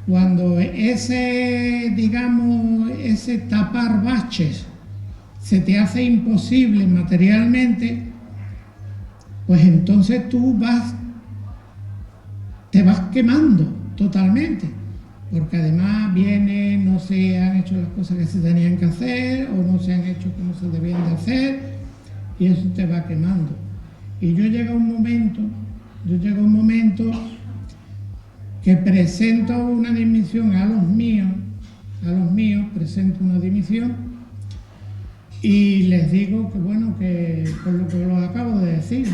cuando ese, digamos, ese tapar baches se te hace imposible materialmente, pues entonces tú te vas quemando totalmente. Porque además no se han hecho las cosas que se tenían que hacer o no se han hecho como se debían de hacer y eso te va quemando. Y yo llega un momento que presento una dimisión a los míos, presento una dimisión y les digo que bueno, que con lo que os acabo de decir,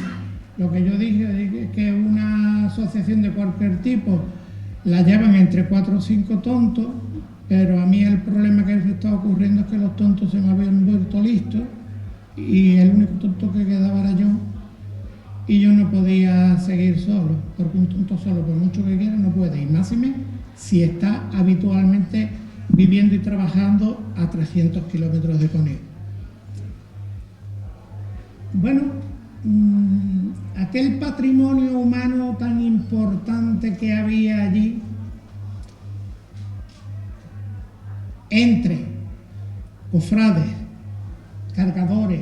lo que yo dije que una asociación de cualquier tipo la llevan entre 4 o 5 tontos, pero a mí el problema que se está ocurriendo es que los tontos se me habían vuelto listos y el único tonto que quedaba era yo y yo no podía seguir solo, porque un tonto solo, por mucho que quiera, no puede, y máxime si está habitualmente viviendo y trabajando a 300 kilómetros de Conil. Bueno, aquel patrimonio humano tan importante que había allí, entre cofrades, cargadores,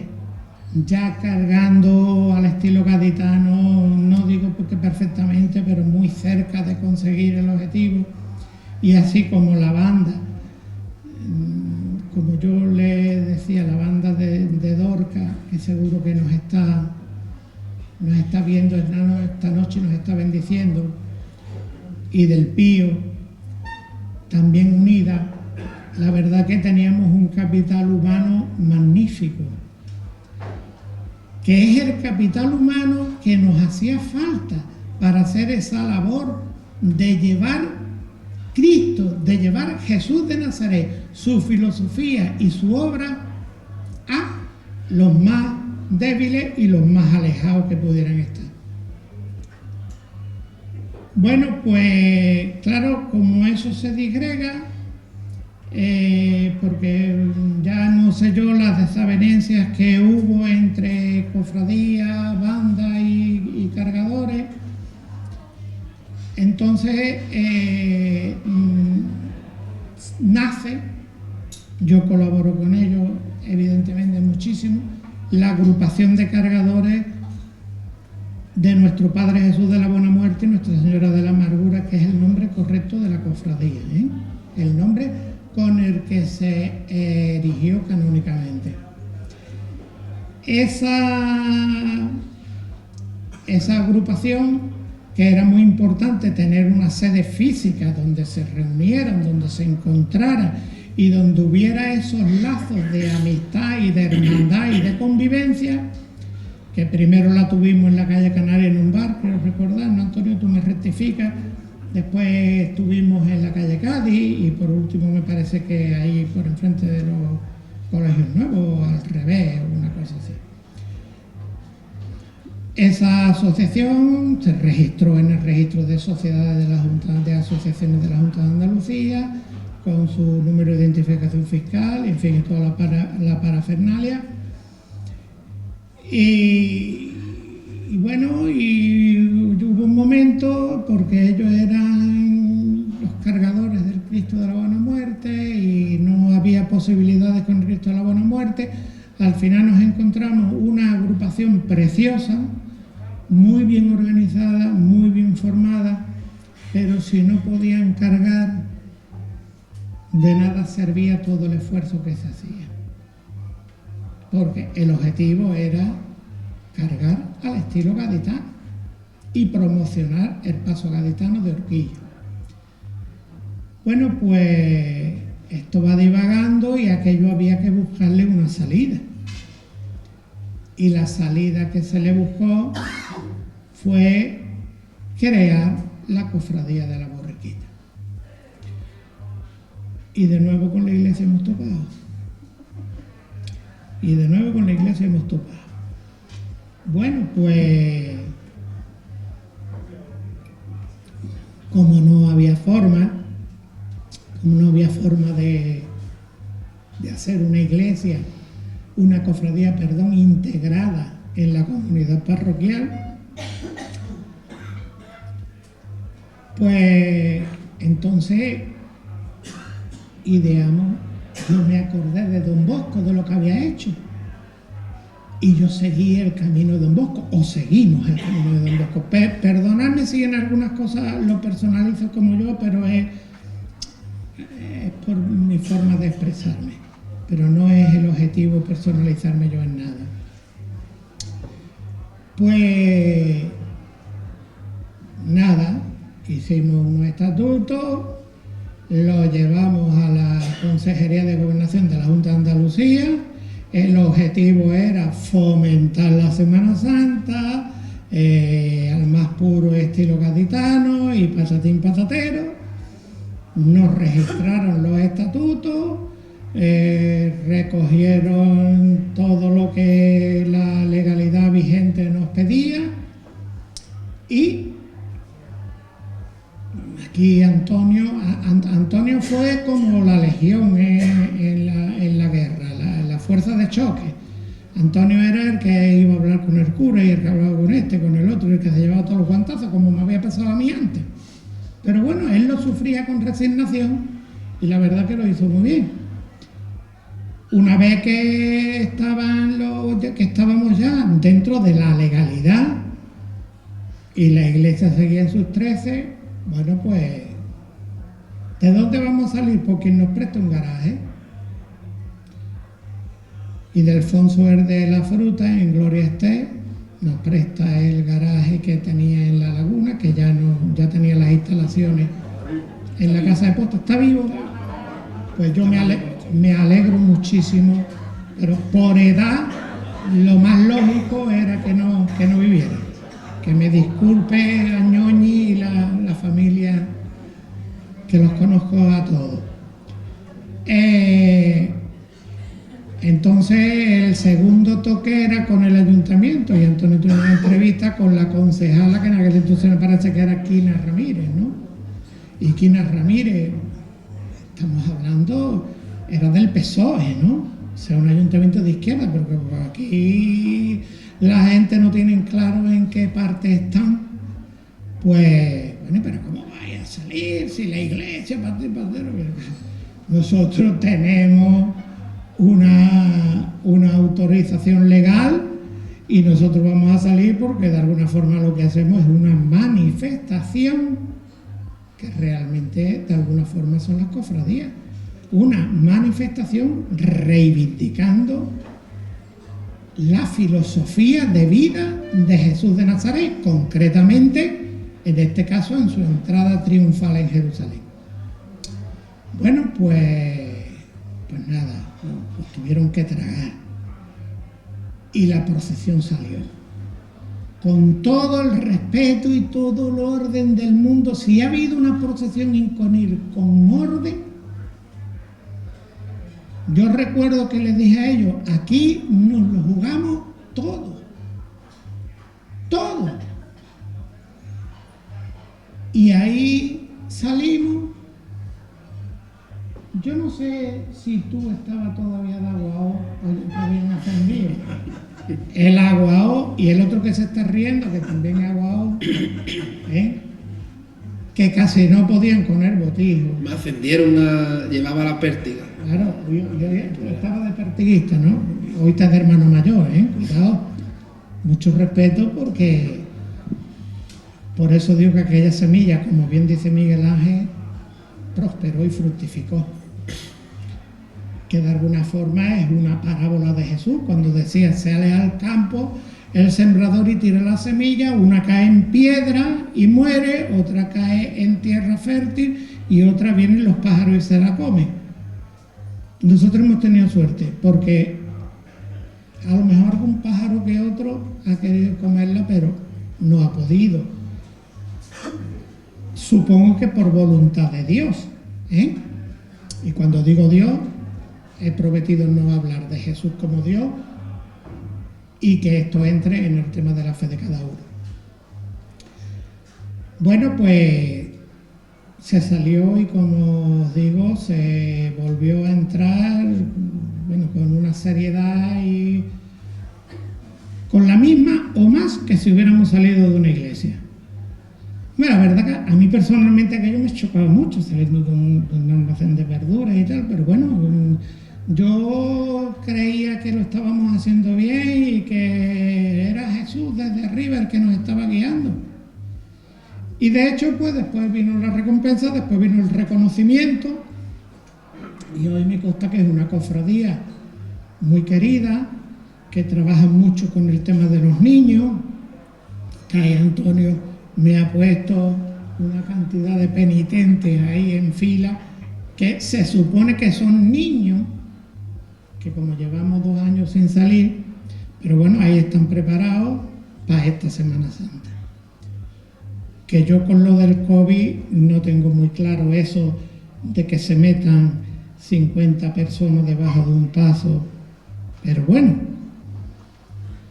ya cargando al estilo gaditano, no digo porque perfectamente, pero muy cerca de conseguir el objetivo, y así como la banda, como yo le decía, la banda de Dorca, que seguro que nos está viendo esta noche y nos está bendiciendo, y del Pío, también unida, la verdad que teníamos un capital humano magnífico, que es el capital humano que nos hacía falta para hacer esa labor de llevar Cristo, de llevar Jesús de Nazaret, su filosofía y su obra a los más débiles y los más alejados que pudieran estar. Bueno, pues claro, como eso se disgrega, porque ya no sé yo las desavenencias que hubo entre cofradías, bandas y cargadores, entonces nace, yo colaboro con ellos evidentemente muchísimo, la agrupación de cargadores de nuestro Padre Jesús de la Buena Muerte y Nuestra Señora de la Amargura, que es el nombre correcto de la cofradía, el nombre con el que se erigió canónicamente. Esa agrupación, que era muy importante tener una sede física donde se reunieran, donde se encontraran y donde hubiera esos lazos de amistad y de hermandad y de convivencia, que primero la tuvimos en la calle Canaria en un bar, creo recordar, ¿no, Antonio? Tú me rectificas. Después estuvimos en la calle Cádiz y por último me parece que ahí por enfrente de los colegios nuevos, al revés, una cosa así. Esa asociación se registró en el registro de sociedades de la Junta de Asociaciones de la Junta de Andalucía, con su número de identificación fiscal, en fin, toda la parafernalia. Y bueno, y hubo un momento, porque ellos eran los cargadores del Cristo de la Buena Muerte y no había posibilidades con el Cristo de la Buena Muerte, al final nos encontramos una agrupación preciosa, muy bien organizada, muy bien formada, pero si no podían cargar de nada servía todo el esfuerzo que se hacía, porque el objetivo era cargar al estilo gaditano y promocionar el paso gaditano de Horquillo. Bueno, pues esto va divagando y aquello había que buscarle una salida. Y la salida que se le buscó fue crear la Cofradía de la Borriquita. Y de nuevo con la iglesia hemos topado. Bueno, pues como no había forma de hacer una iglesia, una cofradía, integrada en la comunidad parroquial, pues entonces ideamos, yo me acordé de Don Bosco, de lo que había hecho, y yo seguí el camino de Don Bosco, o seguimos el camino de Don Bosco. Perdonadme si en algunas cosas lo personalizo como yo, pero es por mi forma de expresarme, pero no es el objetivo personalizarme yo en nada. Pues nada, hicimos unos estatutos, lo llevamos a la Consejería de Gobernación de la Junta de Andalucía. El objetivo era fomentar la Semana Santa al más puro estilo gaditano y patatín patatero. Nos registraron los estatutos, recogieron todo lo que la legalidad vigente nos pedía y aquí Antonio fue como la legión en la guerra, la fuerza de choque. Antonio era el que iba a hablar con el cura y el que hablaba con este, con el otro, y el que se llevaba todos los guantazos, como me había pasado a mí antes. Pero bueno, él lo sufría con resignación y la verdad que lo hizo muy bien. Una vez que estábamos ya dentro de la legalidad y la iglesia seguía en sus 13, bueno, pues, ¿de dónde vamos a salir? Porque nos presta un garaje. Y de Alfonso de la Fruta, en Gloria esté, nos presta el garaje que tenía en la laguna, que ya tenía las instalaciones en la casa de posta. ¿Está vivo? Pues yo me alegro muchísimo, pero por edad lo más lógico era que no viviera. Que me disculpe a Ñoñi y la familia, que los conozco a todos. Entonces el segundo toque era con el ayuntamiento y Antonio tuvo una entrevista con la concejala, que en aquel entonces me parece que era Quina Ramírez, ¿no? Y Quina Ramírez, estamos hablando, era del PSOE, ¿no? O sea, un ayuntamiento de izquierda, porque aquí la gente no tiene claro en qué parte están. Pues, bueno, pero ¿cómo vaya a salir si la iglesia, nosotros tenemos una autorización legal y nosotros vamos a salir porque de alguna forma lo que hacemos es una manifestación que realmente de alguna forma son las cofradías, una manifestación reivindicando la filosofía de vida de Jesús de Nazaret, concretamente en este caso en su entrada triunfal en Jerusalén. Bueno, pues nada, pues tuvieron que tragar y la procesión salió con todo el respeto y todo el orden del mundo. Si ha habido una procesión en Conil con orden, yo recuerdo que les dije a ellos, aquí nos lo jugamos todo. Y ahí salimos. Yo no sé si tú estabas todavía de aguao o te habían ascendido. El aguao y el otro que se está riendo, que también es aguao, que casi no podían con el botijo. Me ascendieron llevaba la pértiga. Claro, yo estaba de pertiguista, ¿no? Hoy estás de hermano mayor, cuidado. Mucho respeto, porque por eso digo que aquella semilla, como bien dice Miguel Ángel, prosperó y fructificó. que de alguna forma es una parábola de Jesús, cuando decía, sale al campo el sembrador y tira la semilla, una cae en piedra y muere, otra cae en tierra fértil y otra vienen los pájaros y se la comen. Nosotros hemos tenido suerte, porque a lo mejor algún pájaro que otro ha querido comerla, pero no ha podido. Supongo que por voluntad de Dios, ¿eh? Y cuando digo Dios, he prometido no hablar de Jesús como Dios y que esto entre en el tema de la fe de cada uno. Bueno, pues se salió y, como os digo, se volvió a entrar, bueno, con una seriedad y con la misma o más que si hubiéramos salido de una iglesia. Bueno, la verdad que a mí personalmente aquello me chocaba mucho, saliendo de un almacén de verduras y tal, pero bueno, yo creía que lo estábamos haciendo bien y que era Jesús desde arriba el que nos estaba guiando. Y de hecho, pues después vino la recompensa, después vino el reconocimiento, y hoy me consta que es una cofradía muy querida, que trabaja mucho con el tema de los niños, que ahí Antonio me ha puesto una cantidad de penitentes ahí en fila, que se supone que son niños, que como llevamos 2 años sin salir, pero bueno, ahí están preparados para esta Semana Santa. Que yo con lo del COVID no tengo muy claro eso de que se metan 50 personas debajo de un paso, pero bueno,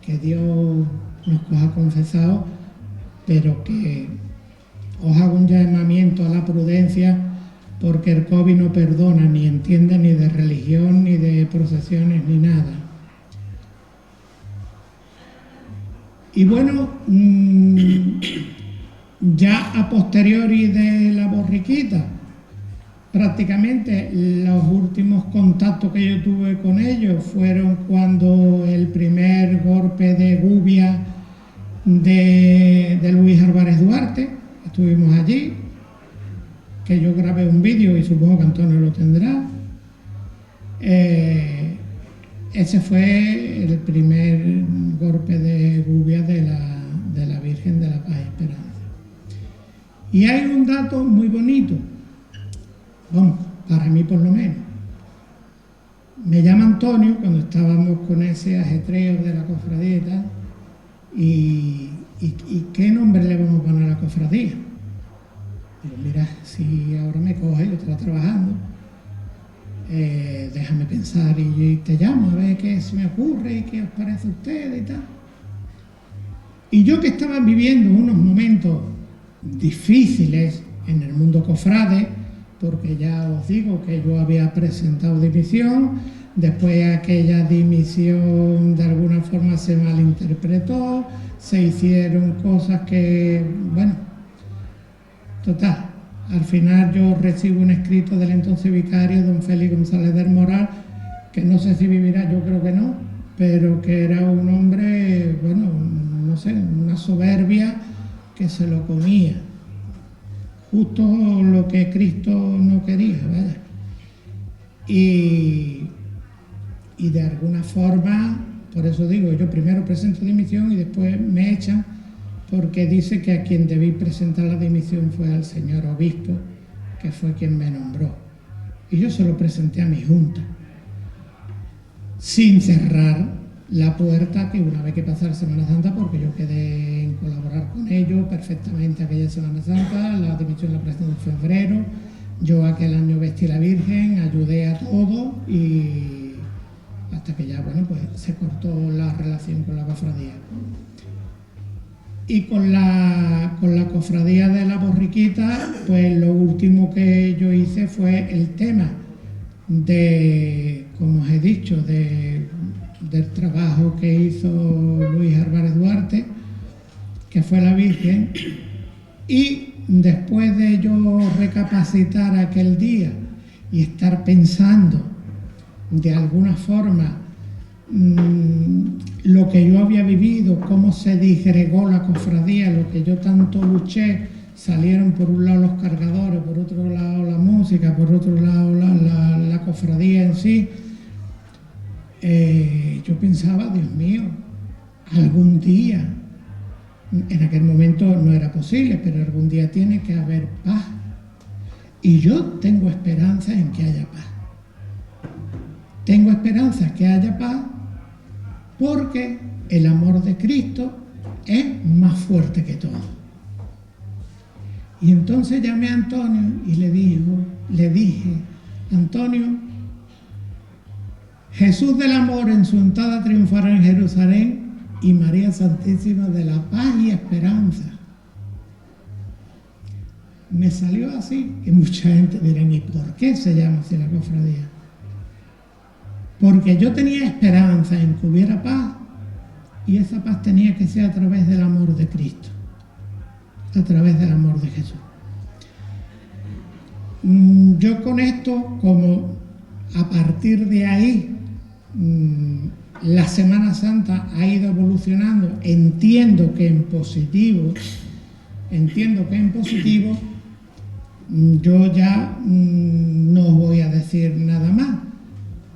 que Dios nos coja confesados, pero que os hago un llamamiento a la prudencia, porque el COVID no perdona, ni entiende ni de religión, ni de procesiones, ni nada. Y bueno, ya a posteriori de la borriquita, prácticamente los últimos contactos que yo tuve con ellos fueron cuando el primer golpe de gubia de Luis Álvarez Duarte, estuvimos allí, que yo grabé un vídeo y supongo que Antonio lo tendrá. Ese fue el primer golpe de gubia de la Virgen de la Paz y Esperanza. Y hay un dato muy bonito, bueno, para mí por lo menos. Me llama Antonio cuando estábamos con ese ajetreo de la cofradía y tal, y ¿qué nombre le vamos a poner a la cofradía? Digo, mira, si ahora me coge, yo estaba trabajando, déjame pensar y te llamo a ver qué se me ocurre y qué os parece a usted y tal. Y yo, que estaba viviendo unos momentos difíciles en el mundo cofrade, porque ya os digo que yo había presentado dimisión, después aquella dimisión de alguna forma se malinterpretó, se hicieron cosas que, bueno, total, al final yo recibo un escrito del entonces vicario, don Félix González del Moral, que no sé si vivirá, yo creo que no, pero que era un hombre, bueno, no sé, una soberbia que se lo comía. Justo lo que Cristo no quería, ¿vale? Y de alguna forma, por eso digo, yo primero presento dimisión y después me echan, porque dice que a quien debí presentar la dimisión fue al señor obispo, que fue quien me nombró. Y yo se lo presenté a mi junta, sin cerrar la puerta, que una vez que pasara Semana Santa, porque yo quedé en colaborar con ellos perfectamente aquella Semana Santa, la dimisión la presenté en febrero, yo aquel año vestí la Virgen, ayudé a todo y hasta que ya, bueno, pues se cortó la relación con la cofradía. Y con la cofradía de la borriquita, pues lo último que yo hice fue el tema de, como os he dicho, del trabajo que hizo Luis Álvarez Duarte, que fue la Virgen, y después de yo recapacitar aquel día y estar pensando de alguna forma lo que yo había vivido, cómo se disgregó la cofradía, lo que yo tanto luché, salieron por un lado los cargadores, por otro lado la música, por otro lado la cofradía en sí, yo pensaba, Dios mío, algún día, en aquel momento no era posible, pero algún día tiene que haber paz. Y yo tengo esperanza en que haya paz. Tengo esperanza que haya paz porque el amor de Cristo es más fuerte que todo. Y entonces llamé a Antonio y le dije, Antonio, Jesús del amor en su entrada triunfal en Jerusalén y María Santísima de la paz y esperanza. Me salió así, que mucha gente dirá, ¿y por qué se llama así la cofradía? Porque yo tenía esperanza en que hubiera paz, y esa paz tenía que ser a través del amor de Cristo, a través del amor de Jesús. Yo con esto, como a partir de ahí, la Semana Santa ha ido evolucionando, entiendo que en positivo, yo ya no os voy a decir nada más,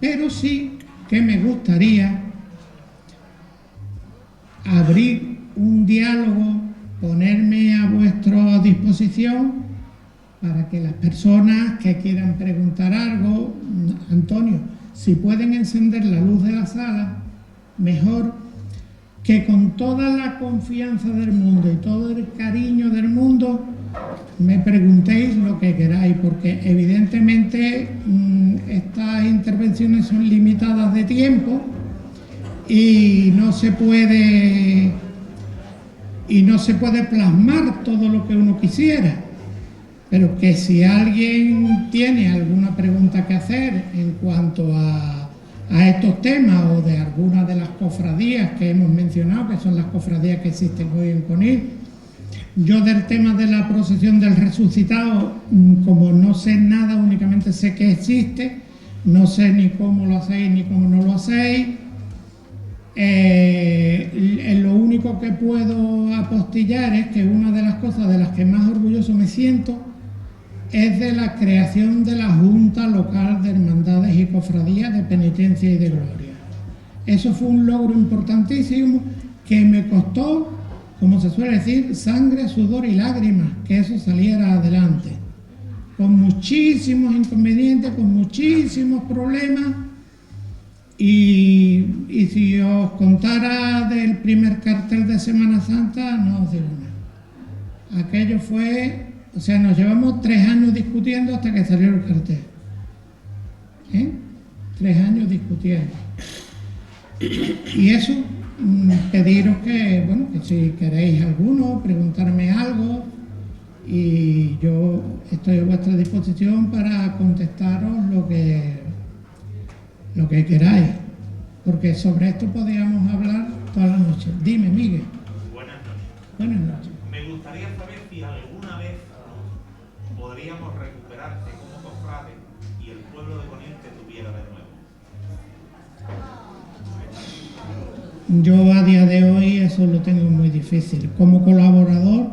pero sí que me gustaría abrir un diálogo, ponerme a vuestra disposición para que las personas que quieran preguntar algo, Antonio, si pueden encender la luz de la sala, mejor, que con toda la confianza del mundo y todo el cariño del mundo me preguntéis lo que queráis, porque evidentemente estas intervenciones son limitadas de tiempo y no se puede plasmar todo lo que uno quisiera, pero que si alguien tiene alguna pregunta que hacer en cuanto a estos temas o de alguna de las cofradías que hemos mencionado, que son las cofradías que existen hoy en Conil. Yo del tema de la procesión del resucitado, como no sé nada, únicamente sé que existe, no sé ni cómo lo hacéis ni cómo no lo hacéis. Lo único que puedo apostillar es que una de las cosas de las que más orgulloso me siento es de la creación de la Junta Local de Hermandades y Cofradías de Penitencia y de Gloria. Eso fue un logro importantísimo que me costó, como se suele decir, sangre, sudor y lágrimas, que eso saliera adelante. Con muchísimos inconvenientes, con muchísimos problemas. Y si os contara del primer cartel de Semana Santa, no os digo nada. Aquello fue... O sea, nos llevamos 3 años discutiendo hasta que salió el cartel. 3 años discutiendo. Y eso, pediros que, bueno, que si queréis alguno, preguntarme algo, y yo estoy a vuestra disposición para contestaros lo que queráis. Porque sobre esto podríamos hablar toda la noche. Dime, Miguel. Buenas noches. Buenas noches. Me gustaría saber si alguna vez podríamos recuperarte como cofrade y el pueblo de Conil te tuviera de nuevo. Yo a día de hoy eso lo tengo muy difícil. Como colaborador,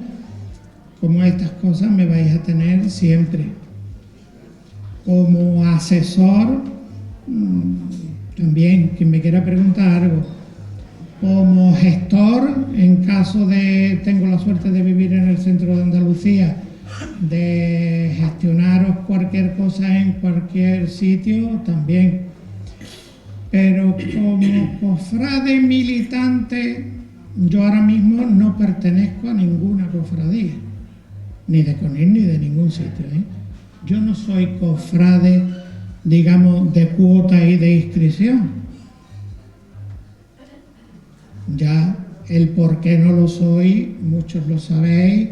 como estas cosas me vais a tener siempre. Como asesor, también, quien me quiera preguntar algo. Como gestor, en caso de, tengo la suerte de vivir en el centro de Andalucía, de gestionaros cualquier cosa en cualquier sitio, también. Pero como cofrade militante, yo ahora mismo no pertenezco a ninguna cofradía, ni de Conil ni de ningún sitio, Yo no soy cofrade, digamos, de cuota y de inscripción. Ya el por qué no lo soy, muchos lo sabéis,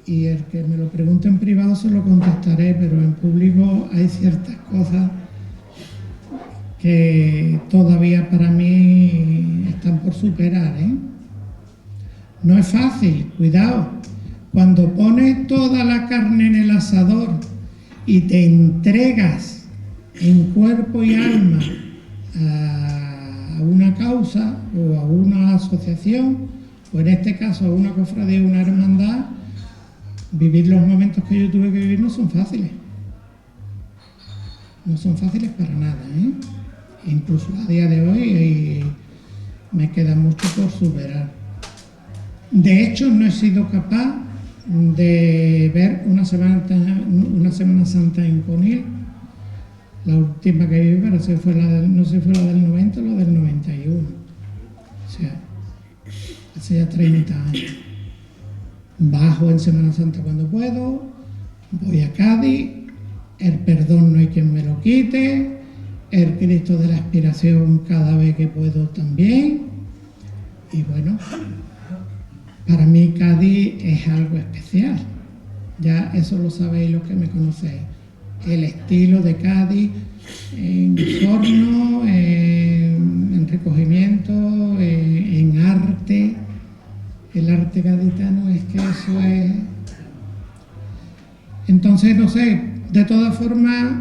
y el que me lo pregunte en privado se lo contestaré, pero en público hay ciertas cosas que todavía para mí están por superar, No es fácil, cuidado. Cuando pones toda la carne en el asador y te entregas en cuerpo y alma a una causa o a una asociación, o en este caso a una cofradía o una hermandad, vivir los momentos que yo tuve que vivir no son fáciles. No son fáciles para nada, incluso a día de hoy, y me queda mucho por superar. De hecho, no he sido capaz de ver una Semana Santa en Conil. La última que viví no sé si fue la del 90 o la del 91. O sea, hace ya 30 años. Bajo en Semana Santa cuando puedo, voy a Cádiz, el perdón no hay quien me lo quite, el Cristo de la Expiración cada vez que puedo también. Y bueno, para mí Cádiz es algo especial. Ya eso lo sabéis los que me conocéis. El estilo de Cádiz en Osorno, en recogimiento, en arte. El arte gaditano es que eso es... Entonces, no sé, de todas formas,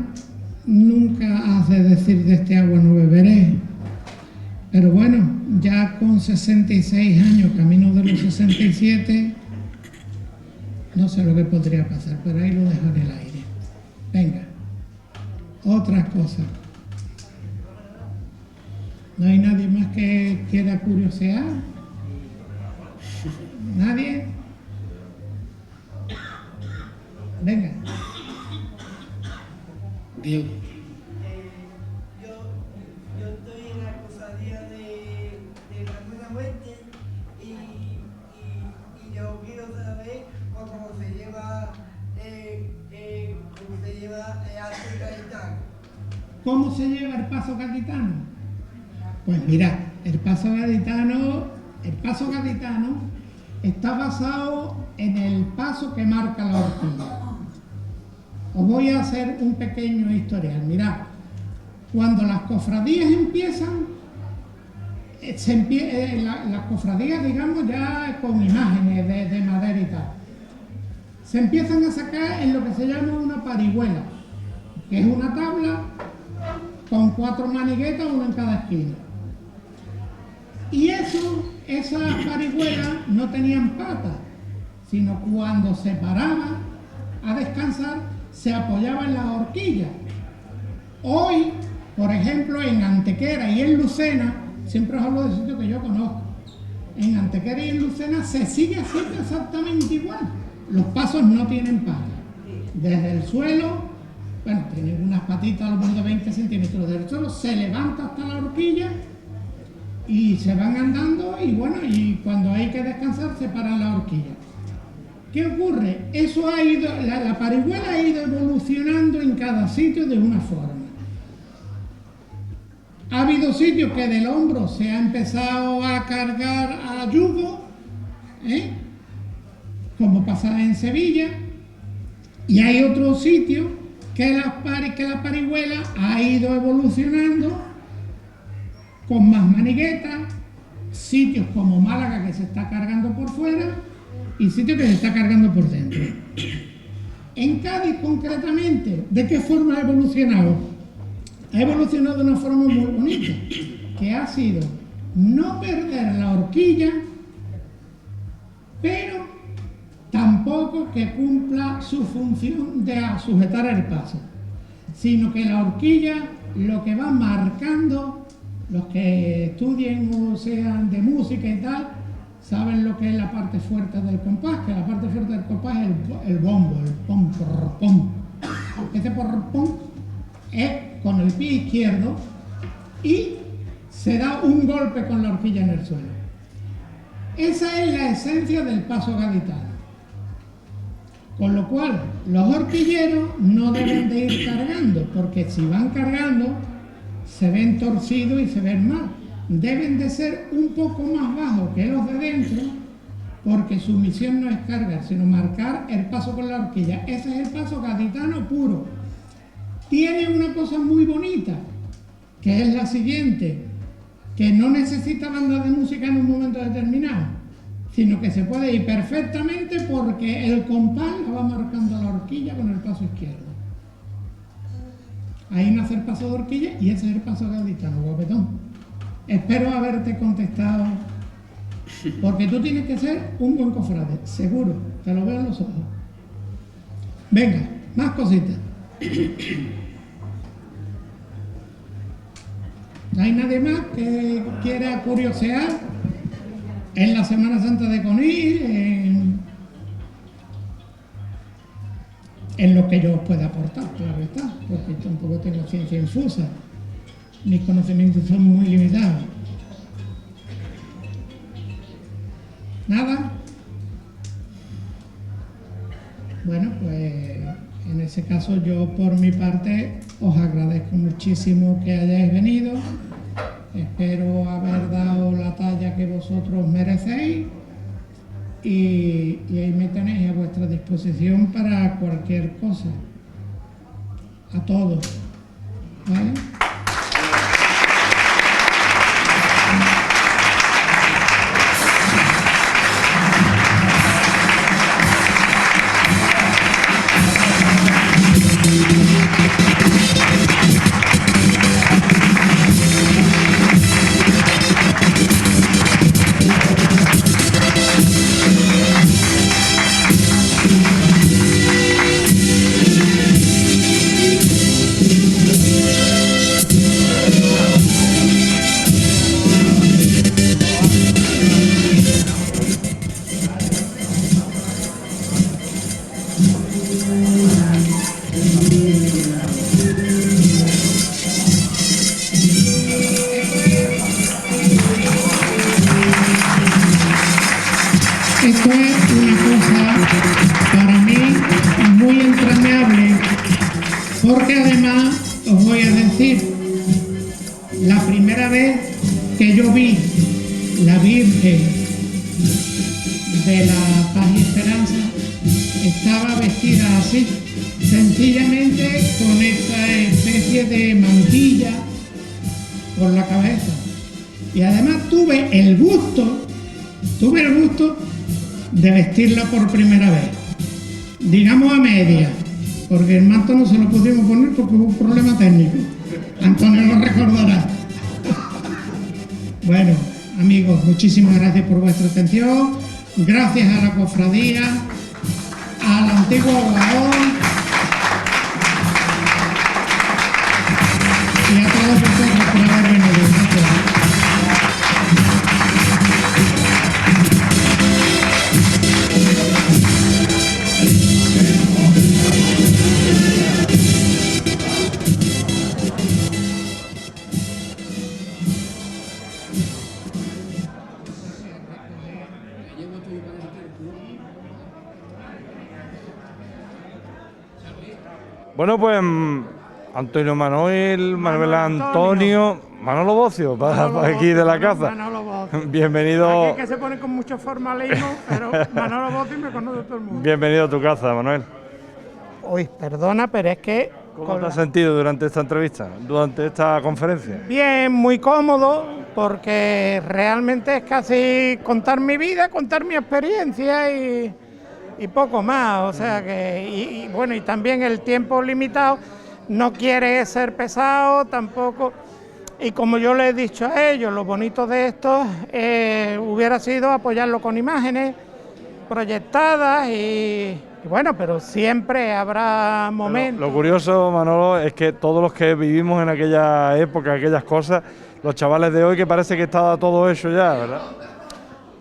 nunca has de decir de este agua no beberé. Pero bueno, ya con 66 años, camino de los 67, no sé lo que podría pasar, pero ahí lo dejo en el aire. Venga, otra cosa. ¿No hay nadie más que quiera curiosear? ¿Nadie? Venga. Diego. Yo estoy en la cofradía de la Buena Muerte y yo quiero saber cómo se lleva arte gaditano. ¿Cómo se lleva el paso gaditano? Pues mira, el paso gaditano está basado en el paso que marca la horquilla. Os voy a hacer un pequeño historial. Mirad, cuando las cofradías empiezan, las cofradías, digamos, ya con imágenes de madera y tal, se empiezan a sacar en lo que se llama una parihuela, que es una tabla con 4 maniguetas, una en cada esquina. Y esas parihuelas no tenían patas, sino cuando se paraba a descansar, se apoyaba en las horquillas. Hoy, por ejemplo, en Antequera y en Lucena, siempre os hablo de sitios que yo conozco, en Antequera y en Lucena se sigue haciendo exactamente igual. Los pasos no tienen patas. Desde el suelo, bueno, tienen unas patitas a lo mejor de 20 centímetros del suelo, se levanta hasta la horquilla y se van andando y bueno, y cuando hay que descansar se paran la horquilla. ¿Qué ocurre? Eso ha ido, la parihuela ha ido evolucionando en cada sitio de una forma. Ha habido sitios que del hombro se ha empezado a cargar a yugo, como pasa en Sevilla, y hay otros sitios que la parihuela ha ido evolucionando con más maniguetas, sitios como Málaga que se está cargando por fuera y sitios que se está cargando por dentro. En Cádiz concretamente, ¿de qué forma ha evolucionado? Ha evolucionado de una forma muy bonita, que ha sido no perder la horquilla, pero tampoco que cumpla su función de sujetar el paso, sino que la horquilla lo que va marcando, los que estudien o sean de música y tal, saben lo que es la parte fuerte del compás, que la parte fuerte del compás es el bombo, el pom, por, pom. Ese por, pom es con el pie izquierdo y se da un golpe con la horquilla en el suelo. Esa es la esencia del paso gaditano. Con lo cual, los horquilleros no deben de ir cargando, porque si van cargando, se ven torcidos y se ven mal. Deben de ser un poco más bajos que los de dentro, porque su misión no es cargar, sino marcar el paso con la horquilla. Ese es el paso gaditano puro. Tiene una cosa muy bonita, que es la siguiente, que no necesita banda de música en un momento determinado, sino que se puede ir perfectamente porque el compás la va marcando la horquilla con el paso izquierdo. Ahí nace el paso de horquilla y ese es el paso gaditano, guapetón. Espero haberte contestado, porque tú tienes que ser un buen cofrade, seguro, te lo veo en los ojos. Venga, más cositas. ¿No hay nadie más que quiera curiosear en la Semana Santa de Conil, en lo que yo os pueda aportar, claro está, porque tampoco tengo ciencia infusa, mis conocimientos son muy limitados. ¿Nada? Bueno, pues en ese caso yo por mi parte os agradezco muchísimo que hayáis venido. Espero haber dado la talla que vosotros merecéis y ahí me tenéis a vuestra disposición para cualquier cosa. A todos. ¿Vale? Esto es una cosa para mí muy entrañable, porque además os voy a decir, la primera vez que yo vi la Virgen de la Paz y Esperanza estaba vestida así, sencillamente con esta especie de mantilla por la cabeza. Y además tuve el gusto de vestirla por primera vez, digamos a media, porque el manto no se lo pudimos poner porque hubo un problema técnico. Antonio lo recordará. Bueno, amigos, muchísimas gracias por vuestra atención, gracias a la cofradía, al antiguo Guadón y a todos vosotros por haber venido. Gracias. Bueno, pues Antonio Manuel, Manuel Antonio, Manolo Bocio, para aquí de la casa. Manolo Bocio. Bienvenido. Aquí que se pone con mucho formalismo, pero Manolo Bocio me conoce todo el mundo. Bienvenido a tu casa, Manuel. Uy, perdona, pero es que... ¿Cómo te has sentido durante esta entrevista, durante esta conferencia? Bien, muy cómodo, porque realmente es casi contar mi vida, contar mi experiencia y poco más, o sea que, y bueno, y también el tiempo limitado, no quiere ser pesado tampoco, y como yo le he dicho a ellos, lo bonito de esto hubiera sido apoyarlo con imágenes proyectadas y bueno, pero siempre habrá momentos. Lo curioso, Manolo, es que todos los que vivimos en aquella época, aquellas cosas, los chavales de hoy que parece que está todo hecho ya, ¿verdad?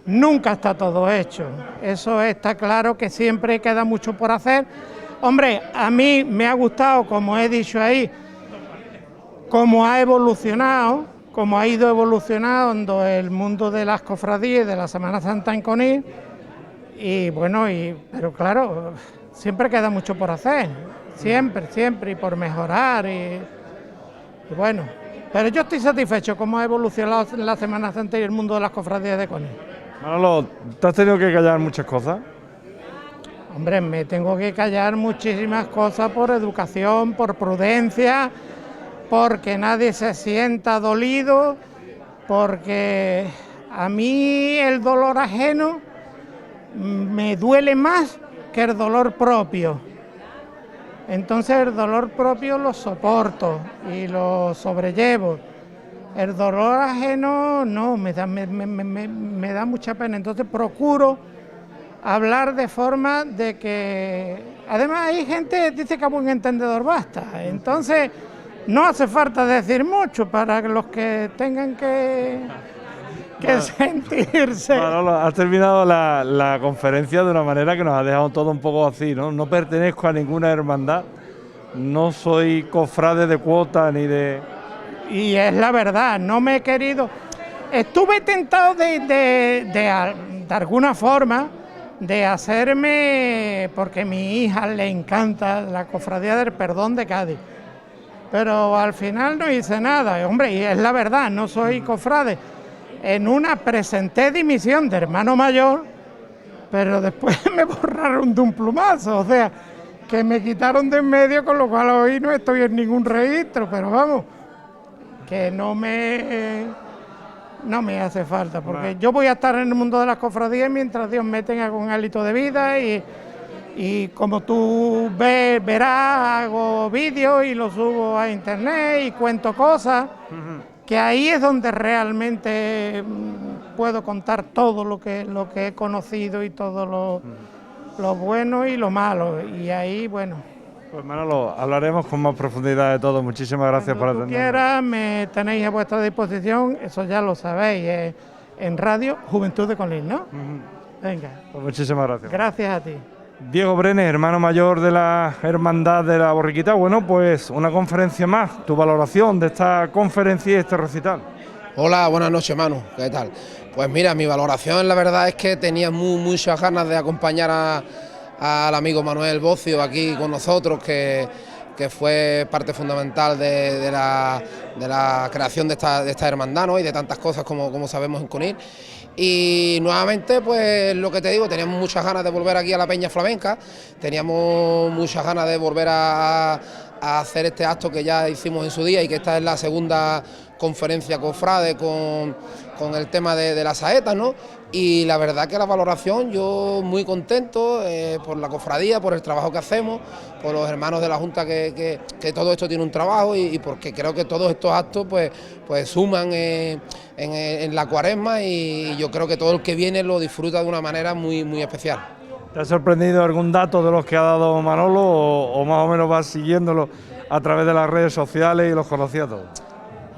Nunca está todo hecho, eso está claro que siempre queda mucho por hacer. Hombre, a mí me ha gustado, como he dicho ahí, cómo ha evolucionado, cómo ha ido evolucionando el mundo de las cofradías y de la Semana Santa en Conil, y bueno, pero claro, siempre queda mucho por hacer, siempre, y por mejorar, y bueno, pero yo estoy satisfecho cómo ha evolucionado la Semana Santa y el mundo de las cofradías de Conil. Manolo, ¿te has tenido que callar muchas cosas? Hombre, me tengo que callar muchísimas cosas por educación, por prudencia, porque nadie se sienta dolido, porque a mí el dolor ajeno me duele más que el dolor propio. Entonces el dolor propio lo soporto y lo sobrellevo. El dolor ajeno no, me da mucha pena, entonces procuro hablar de forma de que... Además hay gente que dice que a buen entendedor basta, entonces no hace falta decir mucho para los que tengan que sentirse. Manolo, has terminado la conferencia de una manera que nos ha dejado todo un poco así, ¿no? No pertenezco a ninguna hermandad, no soy cofrade de cuota ni de... Y es la verdad, no me he querido... Estuve tentado de alguna forma de hacerme, porque a mi hija le encanta la Cofradía del Perdón de Cádiz, pero al final no hice nada. Hombre, y es la verdad, no soy cofrade. En una presenté dimisión de hermano mayor, pero después me borraron de un plumazo, o sea, que me quitaron de en medio, con lo cual hoy no estoy en ningún registro, pero vamos, que no me hace falta, porque yo voy a estar en el mundo de las cofradías mientras Dios me tenga con hálito de vida y como tú verás, hago vídeos y los subo a internet y cuento cosas, que ahí es donde realmente puedo contar todo lo que he conocido y todo lo bueno y lo malo, y ahí, bueno... Pues Manolo, hablaremos con más profundidad de todo. Muchísimas gracias por atendernos. Cuando quieras, me tenéis a vuestra disposición, eso ya lo sabéis, en Radio Juventud de Conil, ¿no? Venga. Pues muchísimas gracias. Gracias a ti. Diego Brenes, hermano mayor de la Hermandad de la Borriquita. Bueno, pues una conferencia más. Tu valoración de esta conferencia y este recital. Hola, buenas noches, Manu. ¿Qué tal? Pues mira, mi valoración la verdad es que tenía muchas ganas de acompañar al amigo Manuel Bocio aquí con nosotros, que fue parte fundamental de la creación de esta hermandad, ¿no? Y de tantas cosas como sabemos en Conil. Y nuevamente, pues lo que te digo, teníamos muchas ganas de volver aquí a la Peña Flamenca, teníamos muchas ganas de volver a hacer este acto que ya hicimos en su día, y que esta es la segunda conferencia cofrade con el tema de las saetas, ¿no? Y la verdad que la valoración, yo muy contento por la cofradía, por el trabajo que hacemos, por los hermanos de la Junta, que todo esto tiene un trabajo, y porque creo que todos estos actos pues suman en la Cuaresma, y yo creo que todo el que viene lo disfruta de una manera muy especial. ¿Te ha sorprendido algún dato de los que ha dado Manolo o más o menos vas siguiéndolo a través de las redes sociales y los conocías todos?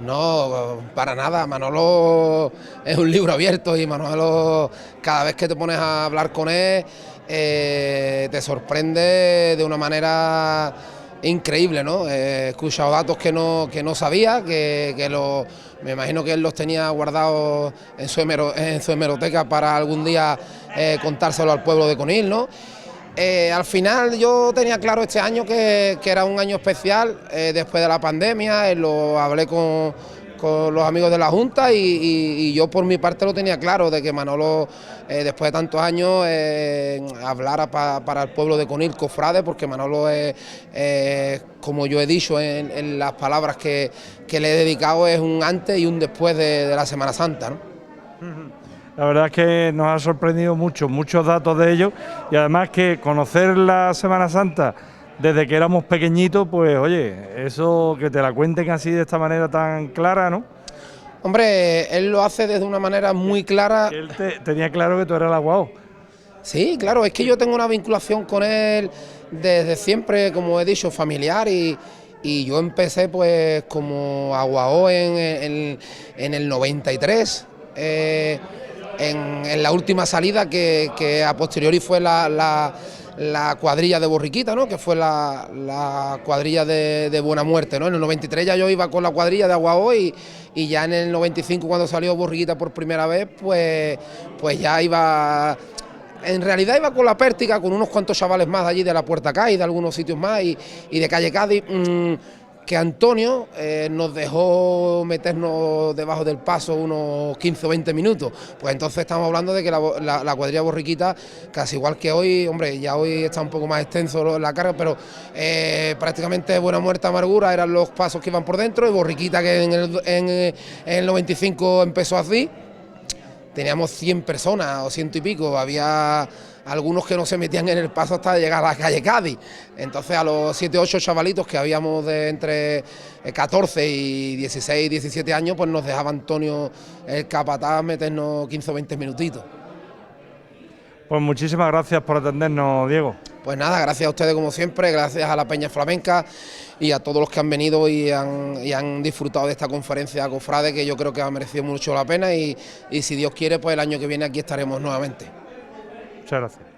No, para nada. Manolo es un libro abierto, y Manolo, cada vez que te pones a hablar con él, te sorprende de una manera increíble, ¿no? He escuchado datos que no sabía, me imagino que él los tenía guardados en su hemeroteca para algún día contárselo al pueblo de Conil, ¿no? Al final yo tenía claro este año que era un año especial después de la pandemia, lo hablé con los amigos de la Junta, y yo por mi parte lo tenía claro, de que Manolo después de tantos años hablara para el pueblo de Conil cofrade, porque Manolo es, como yo he dicho en las palabras que le he dedicado, es un antes y un después de la Semana Santa, ¿no? La verdad es que nos ha sorprendido muchos datos de ellos, y además que conocer la Semana Santa desde que éramos pequeñitos, pues oye, eso que te la cuenten así de esta manera tan clara, ¿no? Hombre, él lo hace desde una manera muy clara. Él tenía claro que tú eras el aguao. Sí, claro, es que yo tengo una vinculación con él desde siempre, como he dicho, familiar, y yo empecé pues como aguao en el 93, en la última salida que a posteriori fue la cuadrilla de Borriquita, ¿no? Que fue la cuadrilla de Buena Muerte, ¿no? En el 93 ya yo iba con la cuadrilla de aguao, y ya en el 95, cuando salió Borriquita por primera vez, pues ya iba... En realidad iba con la Pértiga, con unos cuantos chavales más de allí de la Puerta Cádiz, de algunos sitios más, y de Calle Cádiz, que Antonio nos dejó meternos debajo del paso unos 15 o 20 minutos. Pues entonces estamos hablando de que la cuadrilla Borriquita, casi igual que hoy, hombre, ya hoy está un poco más extenso la carga, pero prácticamente Buena Muerte, Amargura eran los pasos que iban por dentro, y Borriquita, que en el 95 empezó así, teníamos 100 personas o 100 y pico, había algunos que no se metían en el paso hasta llegar a la Calle Cádiz. Entonces a los 7 o 8 chavalitos que habíamos de entre 14 y 16, 17 años, pues nos dejaba Antonio el capataz meternos 15 o 20 minutitos. Pues muchísimas gracias por atendernos, Diego. Pues nada, gracias a ustedes como siempre, gracias a la Peña Flamenca y a todos los que han venido y han disfrutado de esta conferencia cofrade, que yo creo que ha merecido mucho la pena y si Dios quiere, pues el año que viene aquí estaremos nuevamente. Muchas gracias.